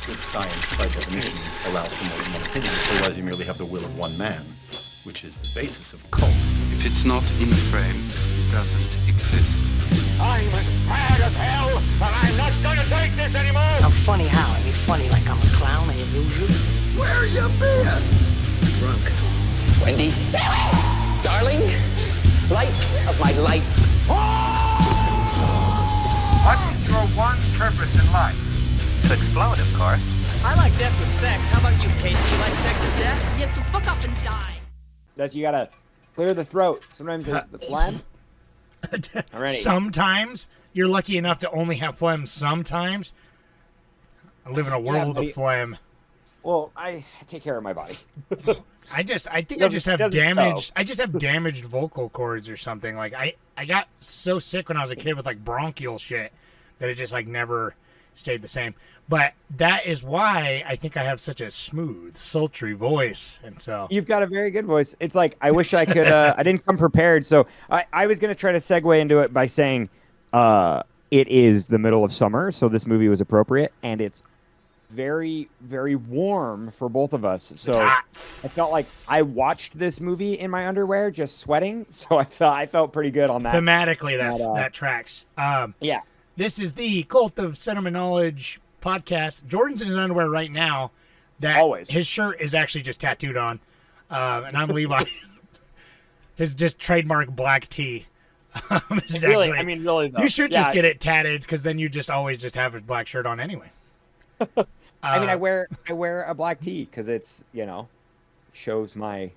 Good science, by definition, allows for more than one opinion. Otherwise, you merely have the will of one man, which is the basis of cult. If it's not in the frame, it doesn't exist. I'm as mad as hell, and I'm not gonna take this anymore! I'm funny how? I mean funny like I'm a clown and you lose it? Where you been? Drunk. Wendy. Darling. Light of my life. What's your one purpose in life? To explode, of course. I like death with sex. How about you, Casey? You like sex with death? Yeah, so fuck up and die. That's, you gotta clear the throat. Sometimes there's the phlegm. Already. Sometimes you're lucky enough to only have phlegm. Sometimes I live in a world of phlegm. Well, I take care of my body. I just have damaged. I just have damaged vocal cords or something. Like I got so sick when I was a kid with like bronchial shit that it just like never stayed the same. But that is why I think I have such a smooth, sultry voice. And so you've got a very good voice. It's like I wish I could. I didn't come prepared, so I was gonna try to segue into it by saying it is the middle of summer, so this movie was appropriate, and it's very, very warm for both of us. So I felt like I watched this movie in my underwear, just sweating. So I felt pretty good on that. Thematically, that tracks. Yeah. This is the Cult of Cinema Knowledge podcast. Jordan's in his underwear right now. That Always. His shirt is actually just tattooed on, and I'm Levi. His just trademark black tee. Really, I mean, really, though. You should just get it tatted because then you just always just have a black shirt on anyway. I mean, I wear a black tee because it's, shows my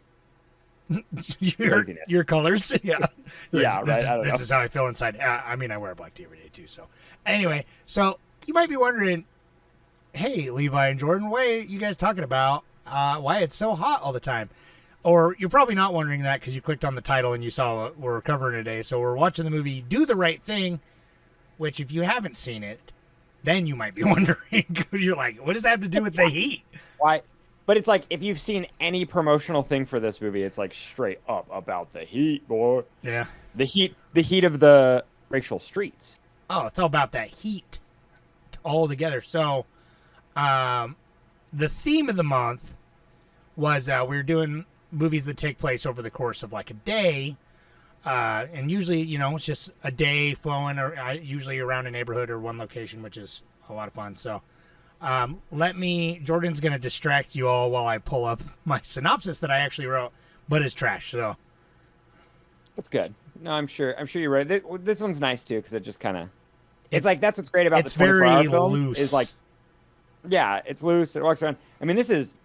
craziness. Your colors. Yeah. Yeah, right. This is how I feel inside. I mean, I wear a black tee every day too. So anyway, so you might be wondering, hey, Levi and Jordan, what are you guys talking about? Why it's so hot all the time? Or you're probably not wondering that because you clicked on the title and you saw what we're covering today. So we're watching the movie Do the Right Thing, which if you haven't seen it, then you might be wondering. You're like, what does that have to do with the heat? Why? But it's like, if you've seen any promotional thing for this movie, it's like straight up about the heat, boy. Yeah. The heat of the racial streets. Oh, it's all about that heat all together. So, the theme of the month was we were doing movies that take place over the course of like a day. And usually, it's just a day flowing, or usually around a neighborhood or one location, which is a lot of fun. So, Jordan's going to distract you all while I pull up my synopsis that I actually wrote, but is trash. So that's good. No, I'm sure you're right. This one's nice too, because it just kind of, it's like, that's what's great about the 24-hour film. Loose. Is like, yeah, it's loose. It walks around. I mean, this is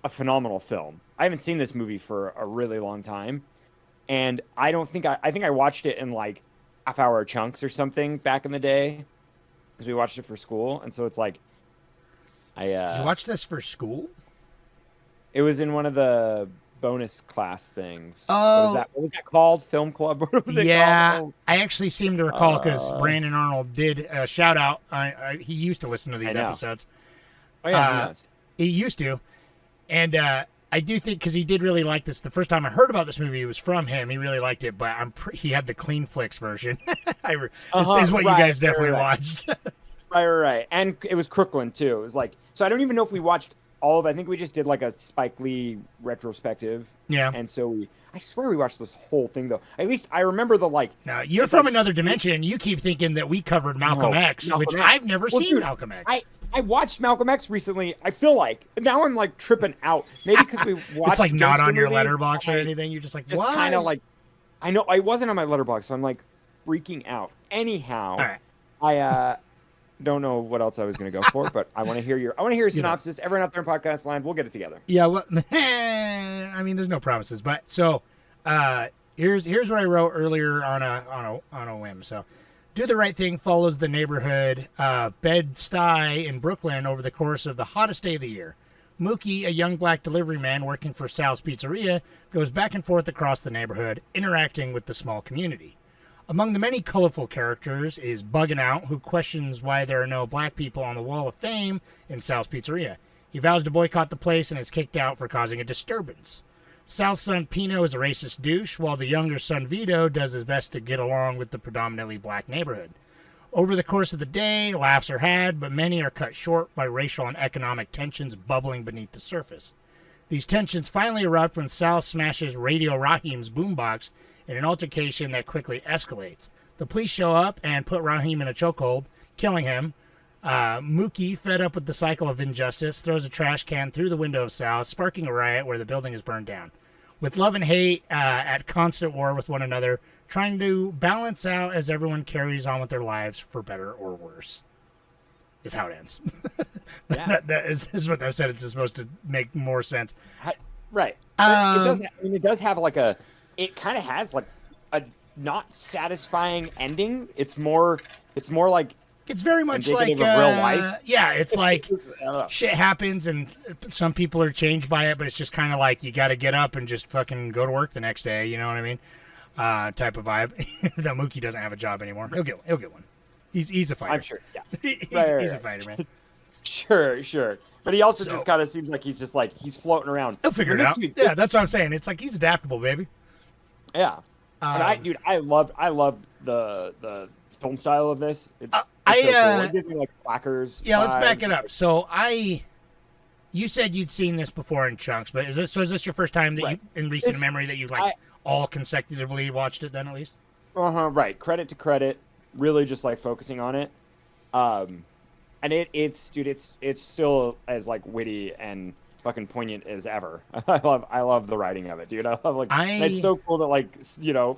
a phenomenal film. I haven't seen this movie for a really long time. And I think I watched it in like half-hour chunks or something back in the day, because we watched it for school. And so it's like, you watched this for school? It was in one of the bonus class things. Oh, what was that called? Film club? What was it called? I actually seem to recall because Brandon Arnold did a shout out. He used to listen to these episodes. Oh yeah, he does. He used to, and I do think because he did really like this. The first time I heard about this movie, it was from him. He really liked it, but he had the Clean Flicks version. This is what you guys definitely watched. Right. And it was Crooklyn too. It was like, so I don't even know if we watched all of it. I think we just did like a Spike Lee retrospective. Yeah. And so I swear we watched this whole thing though. At least I remember the like. Now you're from another dimension. You keep thinking that we covered Malcolm X, which I've never seen. Dude, Malcolm X. I watched Malcolm X recently. I feel like now I'm like tripping out. Maybe because we watched. It's like not on your movies, letterbox or anything. You're just like, just kind of like. I know I wasn't on my letterbox, so I'm like freaking out. Anyhow, all right. I don't know what else I was going to go for, but I want to hear your synopsis. Everyone out there in podcast land, we'll get it together. Yeah, well, I mean, there's no promises, but so here's what I wrote earlier on a whim. So, Do the Right Thing follows the neighborhood of Bed-Stuy in Brooklyn over the course of the hottest day of the year. Mookie, a young black delivery man working for Sal's Pizzeria, goes back and forth across the neighborhood, interacting with the small community. Among the many colorful characters is Buggin' Out, who questions why there are no black people on the Wall of Fame in Sal's Pizzeria. He vows to boycott the place and is kicked out for causing a disturbance. Sal's son Pino is a racist douche, while the younger son Vito does his best to get along with the predominantly black neighborhood. Over the course of the day, laughs are had, but many are cut short by racial and economic tensions bubbling beneath the surface. These tensions finally erupt when Sal smashes Radio Raheem's boombox in an altercation that quickly escalates. The police show up and put Raheem in a chokehold, killing him. Mookie, fed up with the cycle of injustice, throws a trash can through the window of Sal, sparking a riot where the building is burned down. With love and hate at constant war with one another, trying to balance out as everyone carries on with their lives for better or worse. Is how it ends. Yeah. that is what that sentence is supposed to make more sense. Right. It does. I mean, it does have like a. It kind of has like a not satisfying ending. It's more like. It's very much like indicative of real life. Yeah, it's like I don't know. shit happens and some people are changed by it, but it's just kind of like you got to get up and just fucking go to work the next day. You know what I mean? Type of vibe. That Mookie doesn't have a job anymore. He'll get one. He's a fighter. I'm sure. Yeah. He's a fighter, man. Sure. But he also just kind of seems like he's just like he's floating around. He'll figure it out. Yeah, that's what I'm saying. It's like he's adaptable, baby. Yeah. And I love the film style of this. It's so cool. It gives me like Slackers. Yeah, let's back vibes. it up. So you said you'd seen this before in chunks, but is this your first time that Right. you, in recent memory, that you've all consecutively watched it then at least? Right. Credit to credit. Really just like focusing on it. And it's still as like witty and fucking poignant as ever. I love the writing of it, dude. I love and it's so cool that like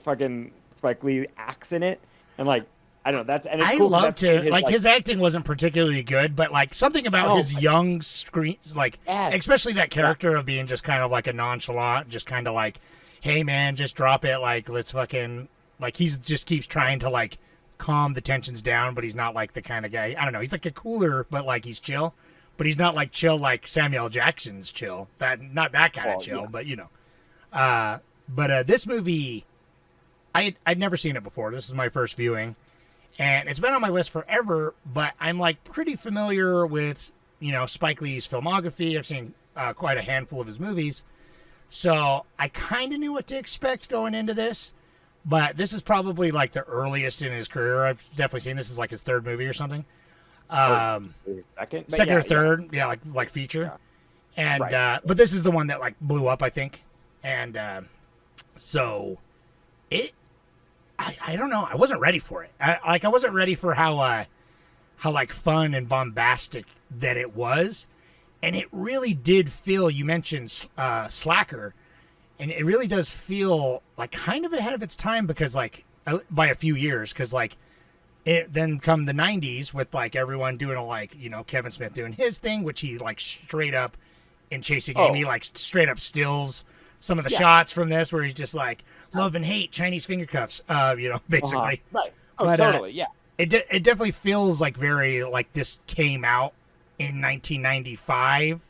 fucking Spike Lee acts in it, and like I don't know, it's I cool 'cause loved that's him. Like his acting wasn't particularly good, but like something about his young screen, like especially that character of being just kind of like a nonchalant, just kind of like, hey man, just drop it, like let's fucking like he's just keeps trying to like calm the tensions down, but he's not like the kind of guy. I don't know. He's like a cooler, but like he's chill, but he's not like chill like Samuel Jackson's chill. Not that kind of chill, but you know. But this movie, I'd never seen it before. This is my first viewing. And it's been on my list forever, but I'm like pretty familiar with, Spike Lee's filmography. I've seen quite a handful of his movies. So I kind of knew what to expect going into this, but this is probably like the earliest in his career. I've definitely seen this is like his third movie or something. Second or third. Yeah, like feature. Yeah. And, right. But this is the one that like blew up, I think. And so I don't know. I wasn't ready for it. I wasn't ready for how like fun and bombastic that it was, and it really did feel. You mentioned Slacker, and it really does feel like kind of ahead of its time because like by a few years, because like it then come the '90s with like everyone doing Kevin Smith doing his thing, which he like straight up in Chasing Amy like straight up stills some of the shots from this where he's just like love and hate Chinese finger cuffs, basically. Right. Oh, but, totally. Yeah. It definitely feels like very like this came out in 1995,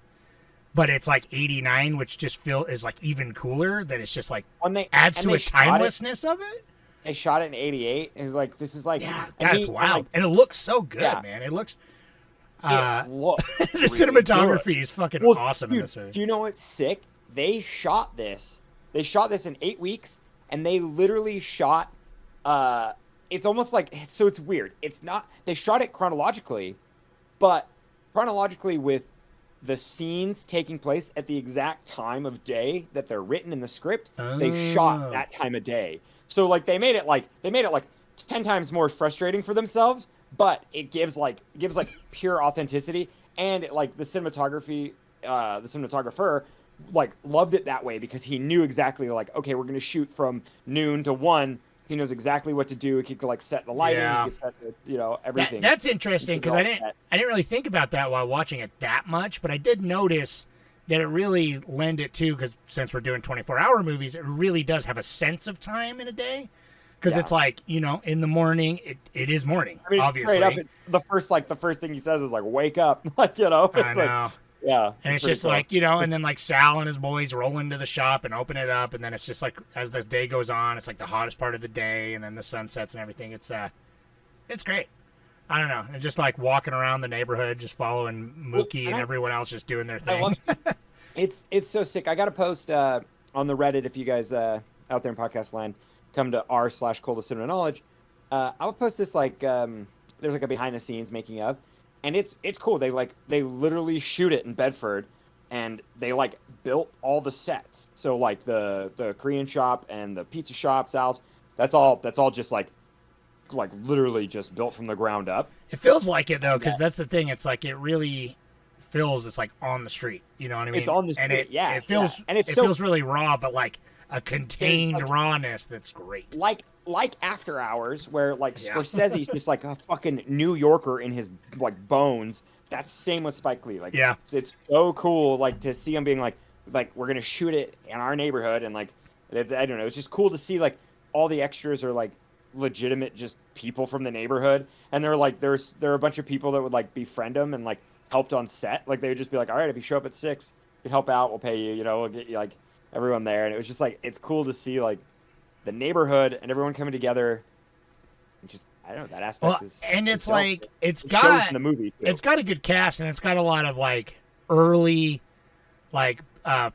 but it's like 89, which just is like even cooler. That it's just like adds to a timelessness of it. They shot it in 88. It's like this is like that's wild, and it looks so good, man. It looks. The really cinematography good. Is fucking awesome in this movie. Do you know what's sick? They shot this in 8 weeks, and they literally shot. It's almost like so. It's weird. It's not. They shot it chronologically, but chronologically with the scenes taking place at the exact time of day that they're written in the script. They shot that time of day. So like they made it like 10 times more frustrating for themselves, but it gives pure authenticity, and like the cinematography, the cinematographer like loved it that way because he knew exactly like, okay, we're going to shoot from noon to 1. He knows exactly what to do. He could like set the lighting, he could set the, everything. That's interesting because I didn't really think about that while watching it that much, but I did notice that it really lend it to, because since we're doing 24-hour movies, it really does have a sense of time in a day. Because it's like, in the morning, it is morning, obviously. Straight up, the first thing he says is like, wake up. Like, it's I know. Like, yeah. And it's just cool. Like, and then like Sal and his boys roll into the shop and open it up. And then it's just like, as the day goes on, it's like the hottest part of the day. And then the sun sets and everything. It's great. I don't know. And just like walking around the neighborhood, just following Mookie and everyone else just doing their thing. It's so sick. I got to post on the Reddit, if you guys out there in podcast land, come to r/coldest cinema knowledge. I'll post this like there's like a behind the scenes making of, and it's cool. They literally shoot it in Bedford, and they like built all the sets. So like the Korean shop and the pizza shop, Sal's, that's all just like literally just built from the ground up. It feels like it though, because that's the thing. It's like it really feels it's like on the street. You know what I mean? It's on the street, and it feels yeah. And it feels really raw, but like a contained rawness that's great. Like After Hours, where like Scorsese's just like a fucking New Yorker in his like bones. That's same with Spike Lee. Like, it's so cool like to see him being like we're gonna shoot it in our neighborhood, and like I don't know, it's just cool to see like all the extras are like legitimate just people from the neighborhood, and they're like there are a bunch of people that would like befriend him and like helped on set. Like they would just be like, all right, if you show up at 6, you help out, we'll pay you, we'll get you like everyone there. And it was just like it's cool to see like the neighborhood and everyone coming together. Just I don't know, that aspect is, and it's itself, like it shows in the movie too. It's got a good cast, and it's got a lot of like early like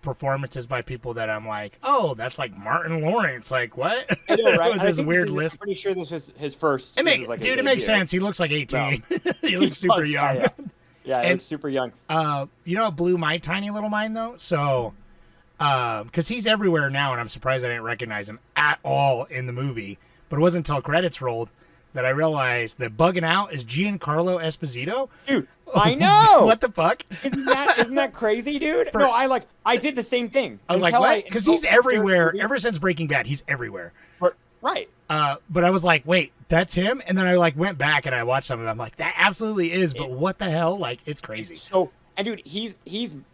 performances by people that I'm like, oh, that's like Martin Lawrence. Like what? I know, right? With this weird list. I'm pretty sure this was his first. It makes sense. He looks like 18. No. He looks super young. Yeah, he looks super young. You know what blew my tiny little mind though? So, because he's everywhere now, and I'm surprised I didn't recognize him at all in the movie. But it wasn't until credits rolled that I realized that Bugging Out is Giancarlo Esposito. Dude, I know. What the fuck? Isn't that crazy, dude? No, I did the same thing. I was like, what? Because he's everywhere. Ever since Breaking Bad, he's everywhere. Right. But I was like, wait, that's him? And then I like went back and I watched some of it. I'm like, that absolutely is. But what the hell? Like, it's crazy. So, and dude, he's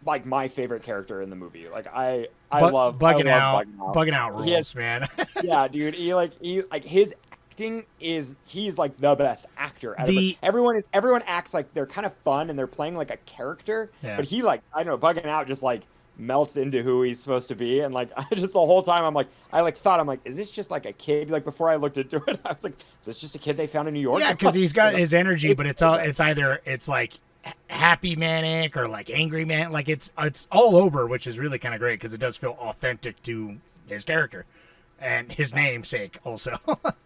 like my favorite character in the movie. Like I love Bugging Out. Bugging Out rules, man. Yeah, dude. He his acting he's like the best actor. Everyone acts like they're kind of fun and they're playing like a character, but he like I don't know, Bugging Out just like melts into who he's supposed to be, and like I just the whole time I'm like is this just like a kid? Like before I looked into it, I was like, is this just a kid they found in New York? Yeah, because he's got his energy, but it's either like happy manic or like angry man, like it's all over, which is really kind of great because it does feel authentic to his character and his namesake also.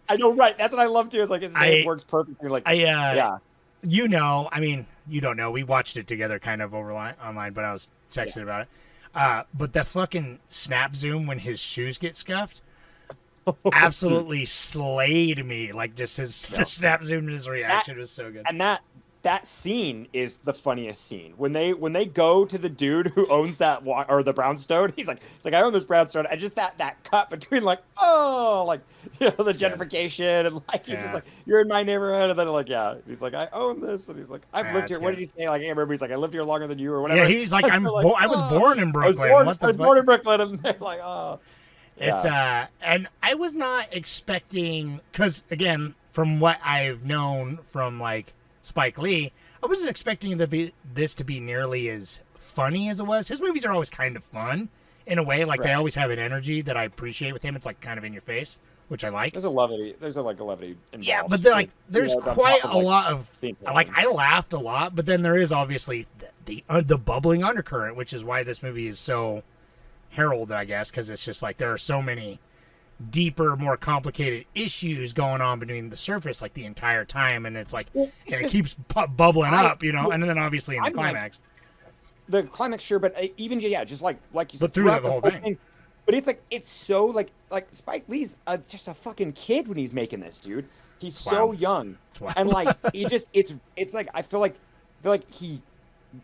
I know, right? That's what I love too. It's like his name works perfectly. Like yeah. I mean, you don't know. We watched it together kind of online, but I was texting about it. But the fucking snap zoom when his shoes get scuffed absolutely slayed me. Like just the snap zoom and his reaction was so good. And that scene is the funniest scene when they go to the dude who owns that or the brownstone. He's like, it's like I own this brownstone. And just that cut between like the gentrification and like he's just like you're in my neighborhood, and then like he's like I own this, and he's like I've lived here. What did he say? Like I remember he's like I lived here longer than you or whatever. Yeah, he's like I was born in Brooklyn. I was born in Brooklyn, and they're like It's and I was not expecting, because again, from what I've known from like Spike Lee, I wasn't expecting this to be nearly as funny as it was. His movies are always kind of fun in a way, like they always have an energy that I appreciate with him. It's like kind of in your face, which I like. There's a levity involved. Yeah, but there's quite a lot of like I laughed a lot, but then there is obviously the bubbling undercurrent, which is why this movie is so heralded, I guess, because it's just like there are so many deeper, more complicated issues going on between the surface like the entire time, and it's like and it keeps bubbling up, and then obviously in the climax. The climax, sure, but even just like you said, but through the whole thing. But it's like it's so like Spike Lee's just a fucking kid when he's making this, dude. He's so young, and like he just it's like I feel like he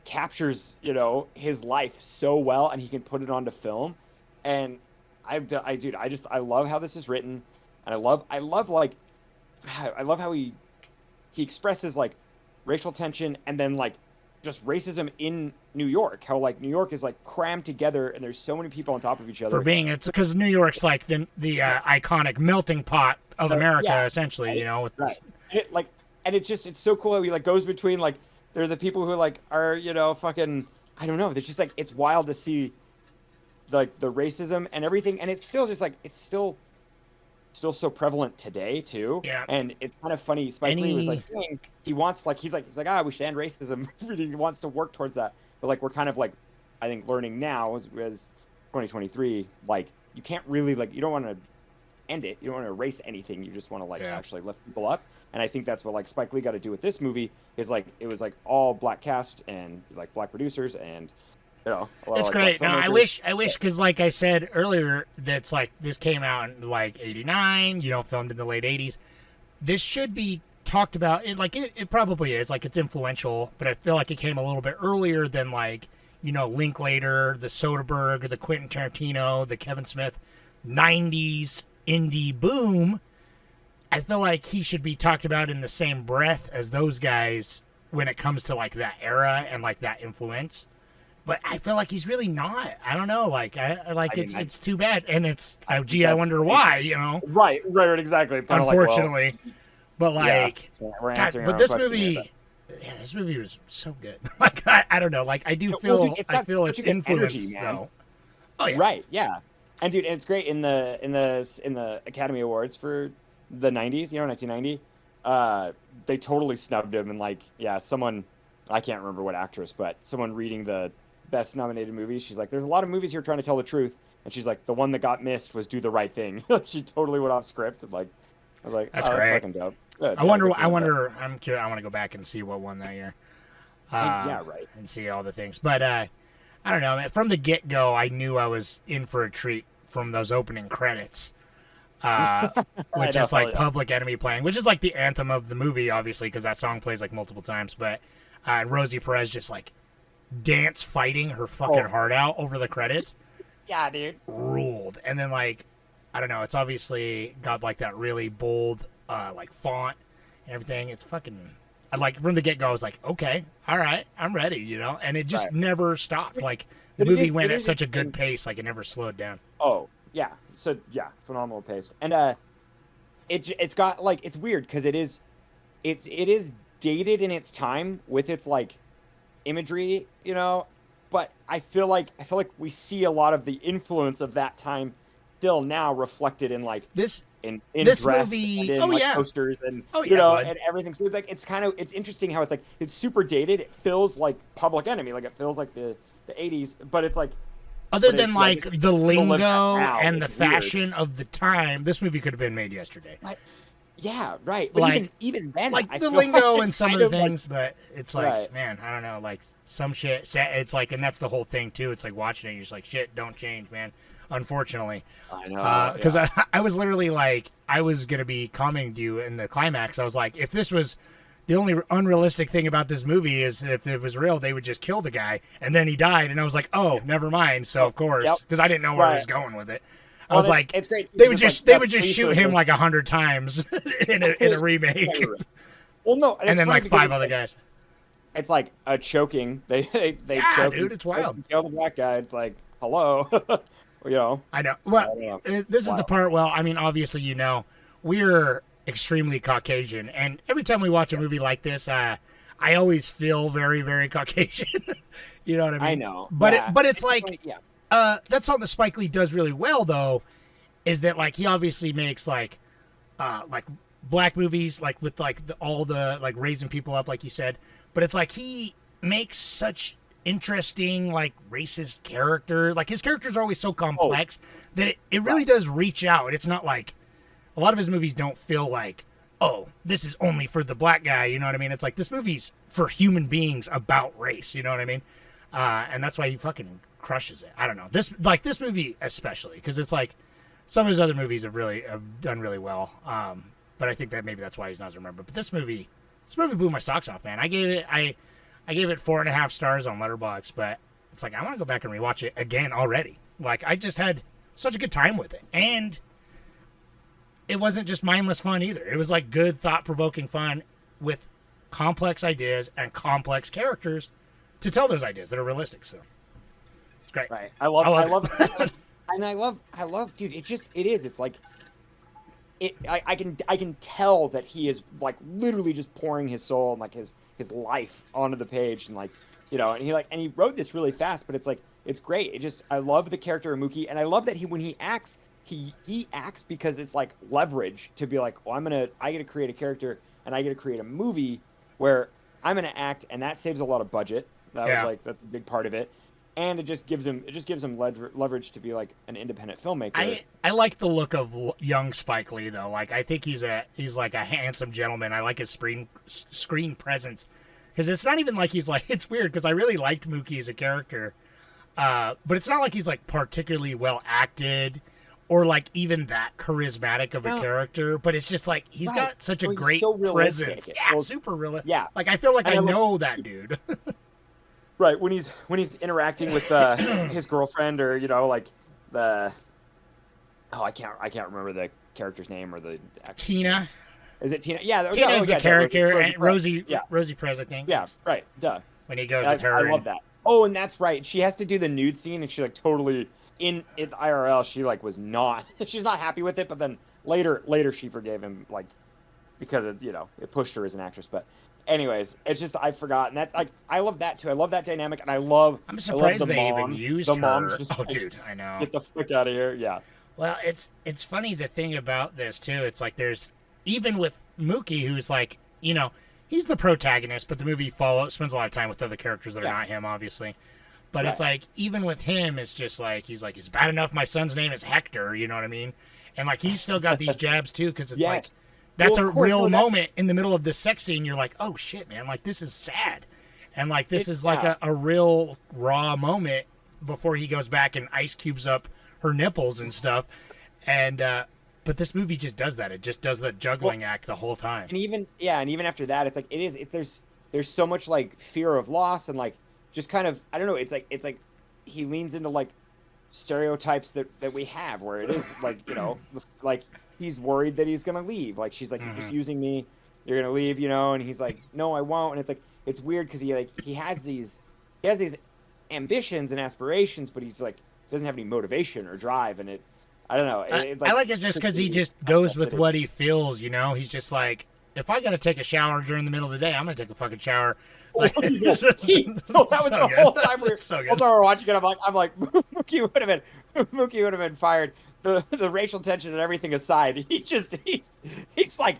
captures his life so well, and he can put it onto film, and I love how this is written, and I love how he expresses like racial tension and then like just racism in New York. How like New York is like crammed together and there's so many people on top of each other. It's because New York's like the iconic melting pot of America, essentially. Right. And it's so cool how he like goes between like there are the people who like are fucking I don't know. It's just like it's wild to see like the racism and everything, and it's still just like it's still so prevalent today too. Yeah. And it's kind of funny. Spike Lee was like saying he wants like he's like we should end racism. He wants to work towards that, but like we're kind of like I think learning now as 2023, like you can't really like you don't want to end it. You don't want to erase anything. You just want to like actually lift people up. And I think that's what like Spike Lee got to do with this movie is like it was like all black cast and like black producers and a lot it's of, like, great. black No, I filmmakers. wish, because like I said earlier, that's like this came out in like '89. Filmed in the late '80s. This should be talked about. It probably is. Like it's influential, but I feel like it came a little bit earlier than like Linklater, the Soderbergh, the Quentin Tarantino, the Kevin Smith '90s indie boom. I feel like he should be talked about in the same breath as those guys when it comes to like that era and like that influence. But I feel like he's really not. I don't know. Like it's too bad, and it's I wonder why. Right, exactly. It's kind Unfortunately, of like, but like, we're answering but our this own question movie, here, this movie was so good. Like I don't know. Like I do Well, feel dude, I feel such it's a good influence energy, man. though. Oh yeah, Right, yeah. And dude, it's great in the Academy Awards for the '90s, 1990. They totally snubbed him, and like, yeah, someone, I can't remember what actress, but someone reading the best nominated movies, she's like, there's a lot of movies here trying to tell the truth, and she's like, the one that got missed was Do the Right Thing. She totally went off script, and like, I was like, That's oh, great. that's fucking dope. Good, I yeah, wonder. good for I him, wonder. I'm curious. I want to go back and see what won that year. yeah, right. And see all the things. But I don't know. Man. From the get go, I knew I was in for a treat from those opening credits, which is like Public Enemy playing, which is like the anthem of the movie, obviously, because that song plays like multiple times. But Rosie Perez just like dance fighting her fucking heart out over the credits. Yeah, dude. Ruled. And then like, I don't know. It's obviously got like that really bold like font and everything. It's fucking. Like from the get go, I was like, okay, all right, I'm ready, And it just never stopped. Like the movie went at such a good pace, like it never slowed down. Oh yeah, so yeah, phenomenal pace, and it's got like it's weird because it is dated in its time with its like imagery, but I feel like we see a lot of the influence of that time still now reflected in like this. In this dress movie, and in posters and and everything. So like it's interesting how it's like it's super dated. It feels like Public Enemy, like it feels like the '80s, but it's like other than like the lingo and the it's fashion of the time, this movie could have been made yesterday. Yeah, right. But like even then, like I the feel lingo like and some of the things, but it's like right. man, I don't know, like some shit. It's like, and that's the whole thing too. It's like watching it, you're just like shit, don't change, man. Unfortunately, I know because I was literally like I was gonna be commenting to you in the climax. I was like, if this was the only unrealistic thing about this movie is if it was real, they would just kill the guy and then he died. And I was like, oh, never mind. So of course, because I didn't know where I was going with it. I was like, it's great. They would just shoot him like 100 times in a remake. Well, no, and then like 5 other guys. It's like a choking. They choke. Dude, it's wild. Kill the black guy. It's like hello. I know. Well, this is the part. Well, I mean, obviously, we're extremely Caucasian, and every time we watch a movie like this, I always feel very, very Caucasian. You know what I mean? I know. But it's like, that's something that Spike Lee does really well, though, is that like he obviously makes like black movies, like with like all the like raising people up, like you said, but it's like he makes such interesting like racist character, like his characters are always so complex that it really does reach out. It's not like a lot of his movies don't feel like, oh, this is only for the black guy, you know what I mean? It's like this movie's for human beings about race, you know what I mean? And that's why he fucking crushes it. I don't know, this movie especially, because it's like some of his other movies have done really well, but I think that maybe that's why he's not as remembered. But this movie blew my socks off, man. I gave it 4.5 stars on Letterboxd, but it's like I want to go back and rewatch it again already. Like I just had such a good time with it, and it wasn't just mindless fun either. It was like good, thought-provoking fun with complex ideas and complex characters to tell those ideas that are realistic. So it's great. Right. I love it. And I love, dude. It's like. I can tell that he is like literally just pouring his soul and like his life onto the page, and like and he wrote this really fast, but it's like it's great. I love the character of Mookie, and I love that when he acts, he acts because it's like leverage to be like, oh, I get to create a character and I get to create a movie where I'm gonna act, and that saves a lot of budget. That was like that's a big part of it. and it just gives him leverage to be like an independent filmmaker. I like the look of young Spike Lee though. Like I think he's like a handsome gentleman. I like his screen presence because it's not even like he's like it's weird because I really liked Mookie as a character, but it's not like he's like particularly well acted or like even that charismatic of a character. But it's just like he's got such a great presence. Yeah, super realistic. Yeah, like I feel like I know that dude. Right, when he's interacting with his girlfriend or like I can't remember the character's name or the actress. Tina. Is it Tina? Yeah, Tina is the character, and Rosie Rosie Perez, I think. Yeah, right. Duh. When he goes with her, I love that. Oh, and that's right. She has to do the nude scene, and she like totally in IRL. She like was not. She's not happy with it, but then later she forgave him like because it pushed her as an actress, but. Anyways, it's just I forgot, and that's like I love that too. I love that dynamic, and I'm surprised they even used her. Mom's just dude, I know. Get the fuck out of here, yeah. Well, it's funny the thing about this too. It's like there's even with Mookie, who's like he's the protagonist, but the movie spends a lot of time with other characters that are not him, obviously. But it's like even with him, it's just like he's like it's bad enough my son's name is Hector, you know what I mean? And like he's still got these jabs too, because it's like. That's a real moment in the middle of this sex scene. You're like, oh shit, man! Like this is sad, and like this is like a real raw moment before he goes back and ice cubes up her nipples and stuff. And but this movie just does that. It just does the juggling act the whole time. And even after that, it's like there's so much like fear of loss and like just kind of I don't know. It's like he leans into like stereotypes that we have where it is like like. He's worried that he's gonna leave. Like she's like, you're just using me. You're gonna leave, and he's like, no, I won't. And it's like, it's weird because he has these ambitions and aspirations, but he's like doesn't have any motivation or drive. And I don't know. I like it just because he just goes with what he feels. He's just like, if I gotta take a shower during the middle of the day, I'm gonna take a fucking shower. Like, that was the whole time we're watching it. I'm like, Mookie would have been fired. The racial tension and everything aside, he's like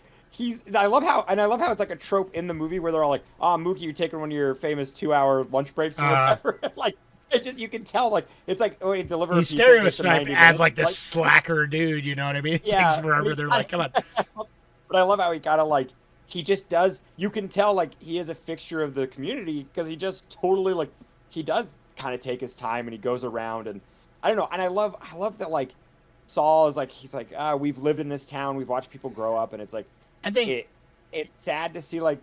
I love how it's like a trope in the movie where they're all like, Mookie, you're taking one of your famous 2-hour lunch breaks or whatever. Like it just you can tell like it's like he delivers. He's stereotyped as like this slacker dude, you know what I mean? It takes forever. They're like, come on. But I love how he kind of like he just does. You can tell like he is a fixture of the community because he just totally like he does kind of take his time and he goes around and I don't know. And I love that like. Saul is like he's like we've lived in this town, we've watched people grow up, and it's like I think it's sad to see like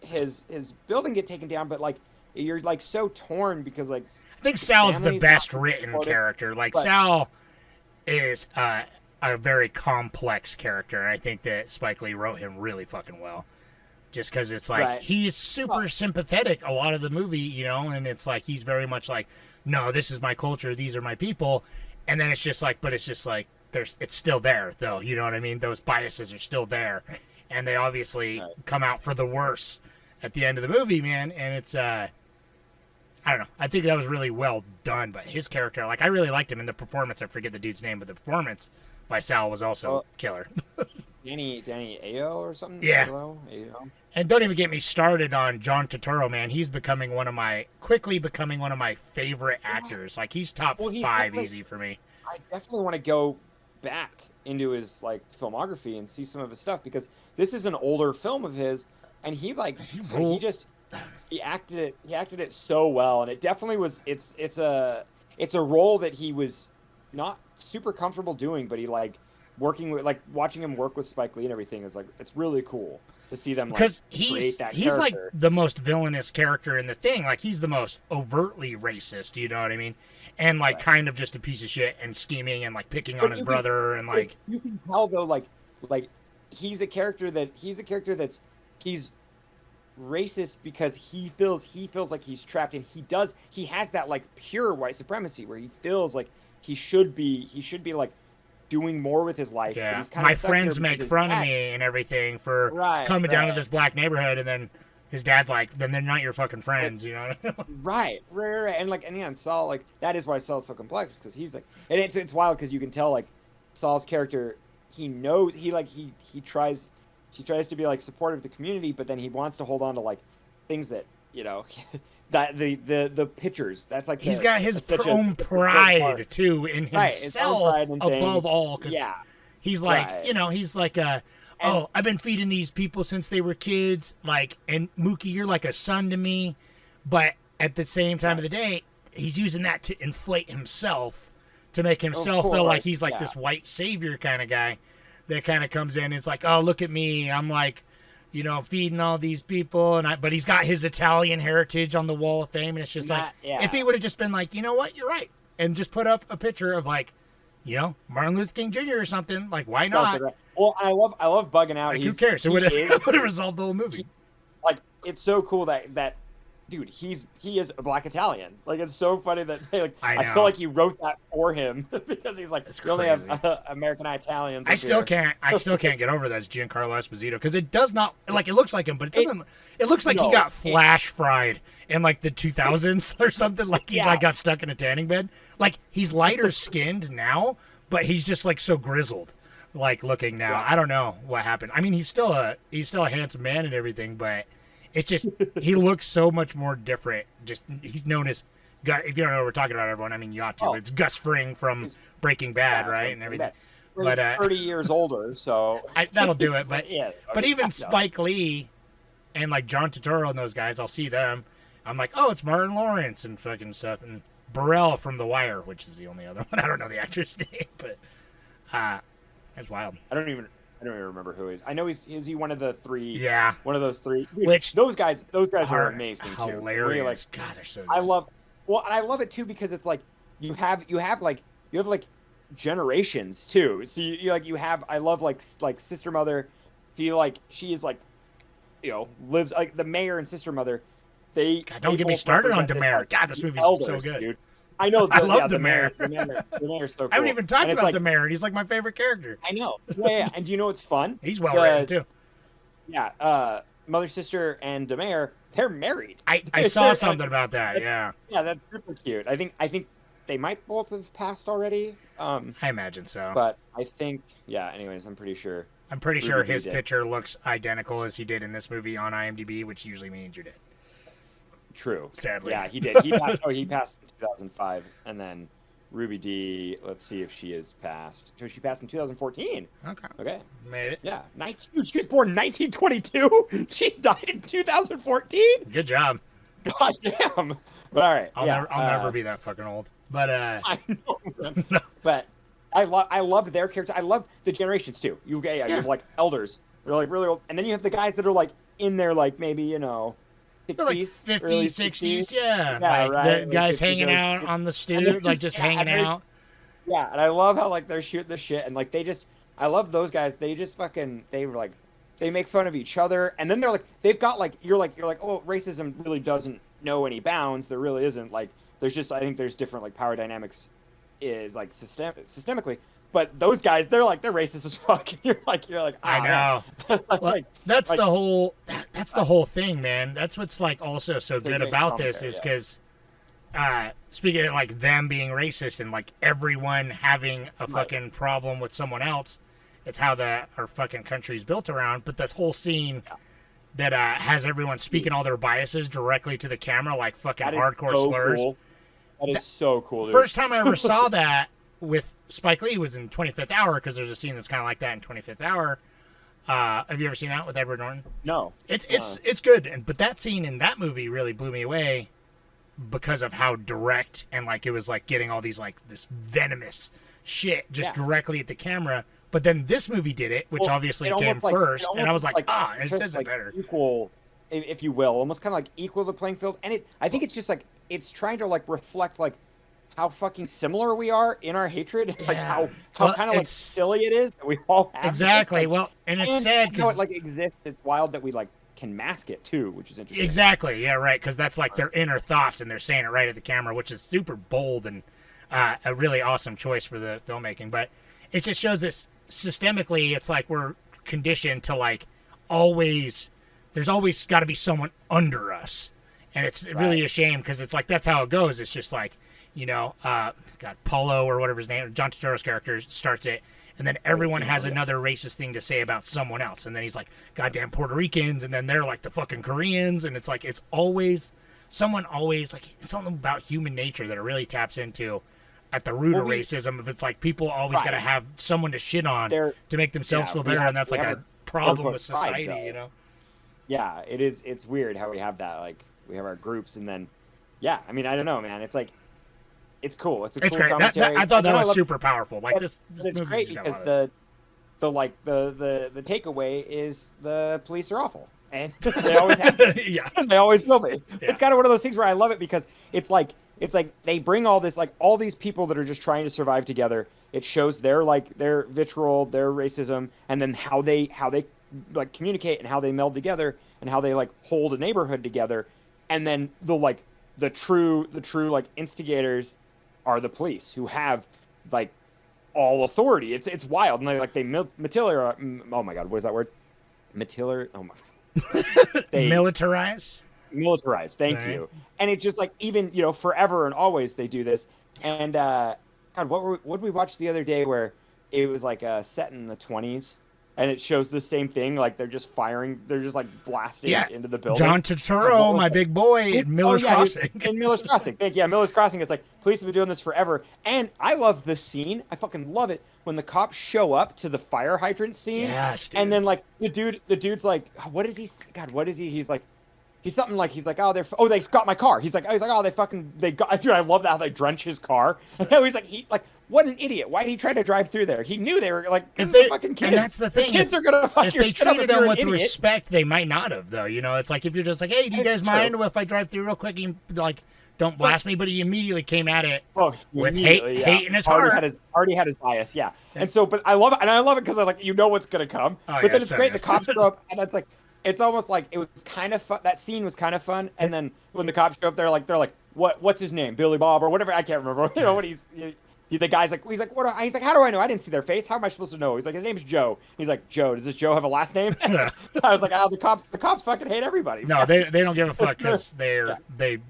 his building get taken down, but like you're like so torn because like I think Sal's the best written character. Like Sal is a very complex character, and I think that Spike Lee wrote him really fucking well. Just because it's like he's super sympathetic a lot of the movie, and it's like he's very much like, no, this is my culture, these are my people. And then it's just like, but it's just like, it's still there, though. You know what I mean? Those biases are still there. And they obviously come out for the worse at the end of the movie, man. And it's, I don't know. I think that was really well done. But his character, like, I really liked him in the performance. I forget the dude's name, but the performance by Sal was also killer. Danny Ayo or something? Yeah. Ayo. And don't even get me started on John Turturro, man. He's quickly becoming one of my favorite actors. Like, he's top 5 easy for me. I definitely want to go back into his, like, filmography and see some of his stuff because this is an older film of his, and he acted it so well, and it definitely was, it's a role that he was not super comfortable doing, but he, like, watching him work with Spike Lee and everything is, like, it's really cool. To see them because he's like the most villainous character in the thing. Like he's the most overtly racist. You know what I mean? And like kind of just a piece of shit and scheming and like picking on his brother and like you can tell though like he's a character that's racist because he feels like he's trapped and he has that like pure white supremacy where he feels like he should be like doing more with his life. Yeah, he's kind my of friends make fun of me and everything for coming down to this black neighborhood, and then his dad's like, then they're not your fucking friends, you know? right. And like, and Saul, like, that is why Saul's so complex, because he's like, and it's wild because you can tell like Saul's character, he knows he tries to be like supportive of the community, but then he wants to hold on to like things that that the pictures. That's like He's got his such own such a pride part. too in Right, his own himself pride and thing. above all. 'Cause Yeah. he's like, Right. he's like I've been feeding these people since they were kids. Like, and Mookie, you're like a son to me. But at the same time of the day, he's using that to inflate himself, to make himself feel like he's like this white savior kind of guy that kind of comes in. It's like, oh, look at me. I'm like, feeding all these people. But he's got his Italian heritage on the Wall of Fame. And it's just if he would have just been like, you know what, you're right. And just put up a picture of like, Martin Luther King Jr. or something. Like, why not? Well, I love bugging out. Like, who cares? It would have resolved the whole movie. Like, it's so cool that dude, he is a black Italian. Like, it's so funny that I feel like he wrote that for him because he's like, we only have American Italians. I still can't get over that it's Giancarlo Esposito, because it does not like, it looks like him, but it doesn't. It looks like he got flash fried in like the 2000s or something. Like he like got stuck in a tanning bed. Like, he's lighter skinned now, but he's just like so grizzled. Like, looking now, I don't know what happened. I mean, he's still a handsome man and everything, but it's just he looks so much more different. Just he's known as Gus. If you don't know what we're talking about, everyone, I mean, you ought to. It's Gus Fring from Breaking Bad, right, and everything. But 30 years older, so that'll do it. But but even no. Spike Lee and like John Turturro and those guys, I'll see them. I'm like, oh, it's Martin Lawrence and fucking stuff, and Burrell from The Wire, which is the only other one. I don't know the actor's name, but that's wild. I don't even remember who he is. I know is he one of the three? Yeah, one of those three. Dude, which those guys are amazing too. Hilarious. Like, God, they're so good. I love it too, because it's like you have generations too. So I love like Sister Mother. She is like, lives like the mayor and Sister Mother. God, don't get me started on the mayor. God, this movie's so good. Dude. I know. I love the mayor. The mayor's so cool. I haven't even talked about the mayor. He's like my favorite character. I know. Yeah. And do you know what's fun? He's well written too. Yeah. Mother, sister, and the mayor, they're married. I saw something about that. Yeah. Yeah, that's super cute. I think they might both have passed already. I imagine so. But I think, anyways, I'm pretty sure. I'm pretty sure his picture looks identical as he did in this movie on IMDb, which usually means you're dead. True. Sadly. Yeah, he did. He passed in 2005, and then Ruby Dee. Let's see if she is passed. So she passed in 2014. Okay. Made it. Yeah. She was born in 1922. She died in 2014. Good job. God damn. But all right. I'll never be that fucking old. But I know. But I love their characters. I love the generations too. You have like elders. They're like really old, and then you have the guys that are like in their like maybe 60s, they're like 50s, 60s, yeah, like right. the guys hanging out on the stoop, like just hanging out. Yeah, and I love how like they're shooting the shit, and like I love those guys. They just they make fun of each other, and then they're like, they've got like you're like, oh, racism really doesn't know any bounds. There really isn't. Like, I think there's different like power dynamics, is like systemically. But those guys, they're racist as fuck. You're like, I know. That's the whole thing, man. That's what's like also so good about this is because, speaking of like them being racist and like everyone having a fucking problem with someone else, it's how our fucking country's built around. But this whole scene that has everyone speaking all their biases directly to the camera, like fucking hardcore slurs. Cool. That is so cool. Dude. First time I ever saw that with Spike Lee was in 25th Hour, because there's a scene that's kind of like that in 25th Hour. Have you ever seen that with Edward Norton? No. It's good, but that scene in that movie really blew me away because of how direct and like it was like getting all these like this venomous shit just directly at the camera. But then this movie did it, which obviously came first, and I was like, it does it better. Equal, if you will, almost kind of like equal the playing field. And I think it's just like it's trying to like reflect like how fucking similar we are in our hatred, like how kind of like silly it is that we all have. Exactly. This, like, well, and it's sad because it like exists. It's wild that we like can mask it too, which is interesting. Exactly. Yeah. Right. Because that's like their inner thoughts, and they're saying it right at the camera, which is super bold and a really awesome choice for the filmmaking. But it just shows this systemically. It's like we're conditioned to like always. There's always got to be someone under us, and it's really a shame because it's like that's how it goes. It's just like. Polo or whatever his name, John Turturro's character starts it, and then everyone has another racist thing to say about someone else, and then he's like, goddamn Puerto Ricans, and then they're like the fucking Koreans, and it's like, it's always someone always like something about human nature that it really taps into at the root of racism. If it's like people always got to have someone to shit on to make themselves feel better, and that's like a problem with society, you know? Yeah, it is. It's weird how we have that. Like we have our groups, and then I mean, I don't know, man. It's like it's cool. It's a cool great. commentary. I thought that was super powerful. Like this it's movie great because the takeaway is the police are awful, and they always have been. They always will be. It's kind of one of those things where I love it because it's like they bring all this, like all these people that are just trying to survive together. It shows their vitriol, their racism, and then how they like communicate and how they meld together and how they like hold a neighborhood together. And then the true like instigators are the police, who have like all authority. It's wild. And they militarize. Oh my God, what is that word? Militarize. Oh my. Militarize. Thank you. And it's just like, even forever and always they do this. And God, what did we watch the other day where it was like set in the 20s? And it shows the same thing, like they're just firing, they're just like blasting into the building. John Turturro, my big boy, in Miller's Crossing. In Miller's Crossing. Miller's Crossing. It's like, police have been doing this forever. And I love the scene. I fucking love it when the cops show up to the fire hydrant scene. Yes, dude. And then like the dude's like, what is he? God, what is he? He's like, oh, they got my car. He's like, oh, they got, dude, I love that how they drench his car. He's like, what an idiot. Why did he try to drive through there? He knew they were like, they're fucking kids. And that's the thing. The kids are going to fuck your shit up if you're an idiot. If they treated them with respect, they might not have, though. It's like, if you're just like, hey, do you guys mind if I drive through real quick? And like, don't blast me. But he immediately came at it with hate in his heart. Already had his bias, yeah. And so, but I love it. And I love it because what's going to come. But then it's great. The cops show up, and it's like, it's almost like it was kind of fun. That scene was kind of fun. And then when the cops show up, they're like, what's his name? Billy Bob or whatever. I can't remember. What the guy's like, he's like, he's like, how do I know? I didn't see their face. How am I supposed to know? He's like, his name's Joe. He's like, Joe, does this Joe have a last name? I was like, the cops fucking hate everybody. No, they don't give a fuck because they're the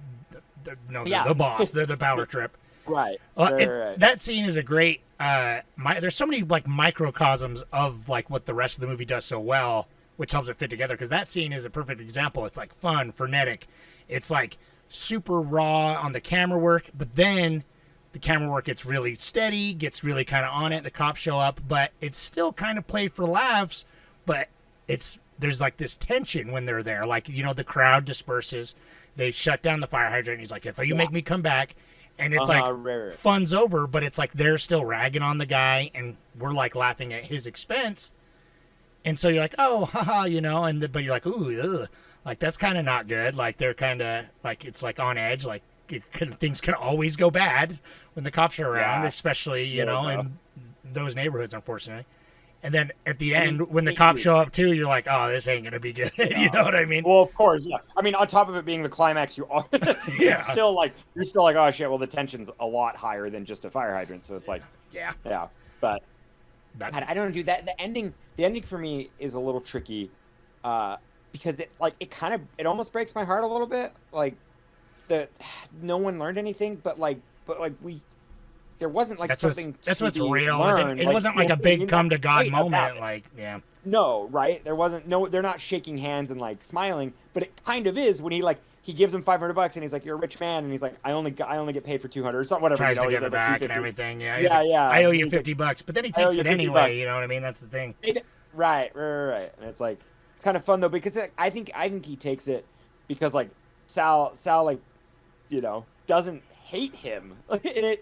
boss. They're the power trip. Right. Right. That scene is a great, there's so many like microcosms of like what the rest of the movie does so well, which helps it fit together, because that scene is a perfect example. It's like fun, frenetic. It's like super raw on the camera work, but then the camera work gets really steady, gets really kind of on it. The cops show up, but it's still kind of played for laughs, but there's like this tension when they're there. Like, the crowd disperses. They shut down the fire hydrant. He's like, if you make me come back. And it's fun's over, but it's like they're still ragging on the guy, and we're like laughing at his expense. And so you're like, oh, haha, but you're like, ooh, ugh. Like, that's kind of not good. Like, they're kind of, like, it's like on edge. Like, things can always go bad when the cops are around, especially, in those neighborhoods, unfortunately. And then at the end, when the cops show up too, you're like, oh, this ain't going to be good. You know what I mean? Well, of course, yeah. I mean, on top of it being the climax, it's still like, you're still like, oh, shit, well, the tension's a lot higher than just a fire hydrant. So it's like, yeah. But I don't do that. The ending for me is a little tricky because it almost breaks my heart a little bit. Like, no one learned anything, but there wasn't like something. That's what's real. Learned. It wasn't like a big come to God moment. Like, yeah. No, right? There wasn't. No, they're not shaking hands and like smiling, but it kind of is when he gives him $500 and he's like, "You're a rich man," and he's like, "I only get paid for 200 or something, whatever." Tries to give it back and everything. Yeah, like, I owe you $50, but then he takes it anyway. You know what I mean? That's the thing. Right. And it's like, it's kind of fun though, because I think he takes it because like Sal like, doesn't hate him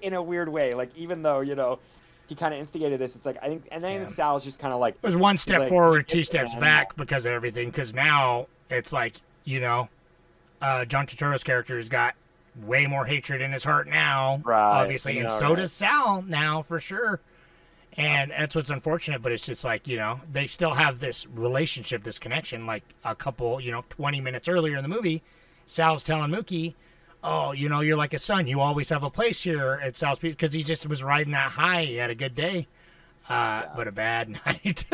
in a weird way. Like, even though he kind of instigated this, it's like I think Sal's just kind of like, it was one step forward, two steps back because of everything. Because now it's like John Turturro's character's got way more hatred in his heart now, obviously, and so does Sal now for sure. And that's what's unfortunate, but it's just like, they still have this relationship, this connection. Like a couple, 20 minutes earlier in the movie, Sal's telling Mookie, oh, you're like a son. You always have a place here at Sal's, because he just was riding that high. He had a good day, but a bad night.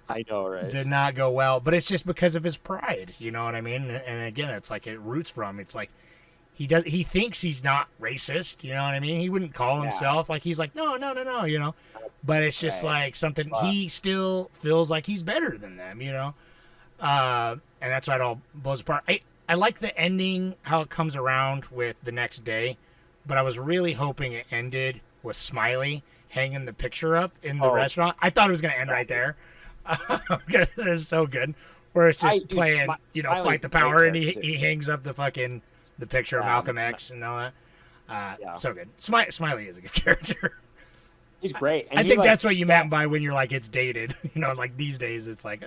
I know, right? Did not go well, but it's just because of his pride. You know what I mean? And again, it's like it roots from. It's like he thinks he's not racist. You know what I mean? He wouldn't call himself like he's like no. But it's just like something he still feels like he's better than them. And that's why it all blows apart. I like the ending, how it comes around with the next day, but I was really hoping it ended with Smiley hanging the picture up in the restaurant. I thought it was going to end right there. It's so good. Where it's just playing, Fight the Power, and he hangs up the picture of Malcolm X and all that. So good. Smiley is a good character. He's great. And I think that's what you meant by when you're like, it's dated. Like these days, it's like,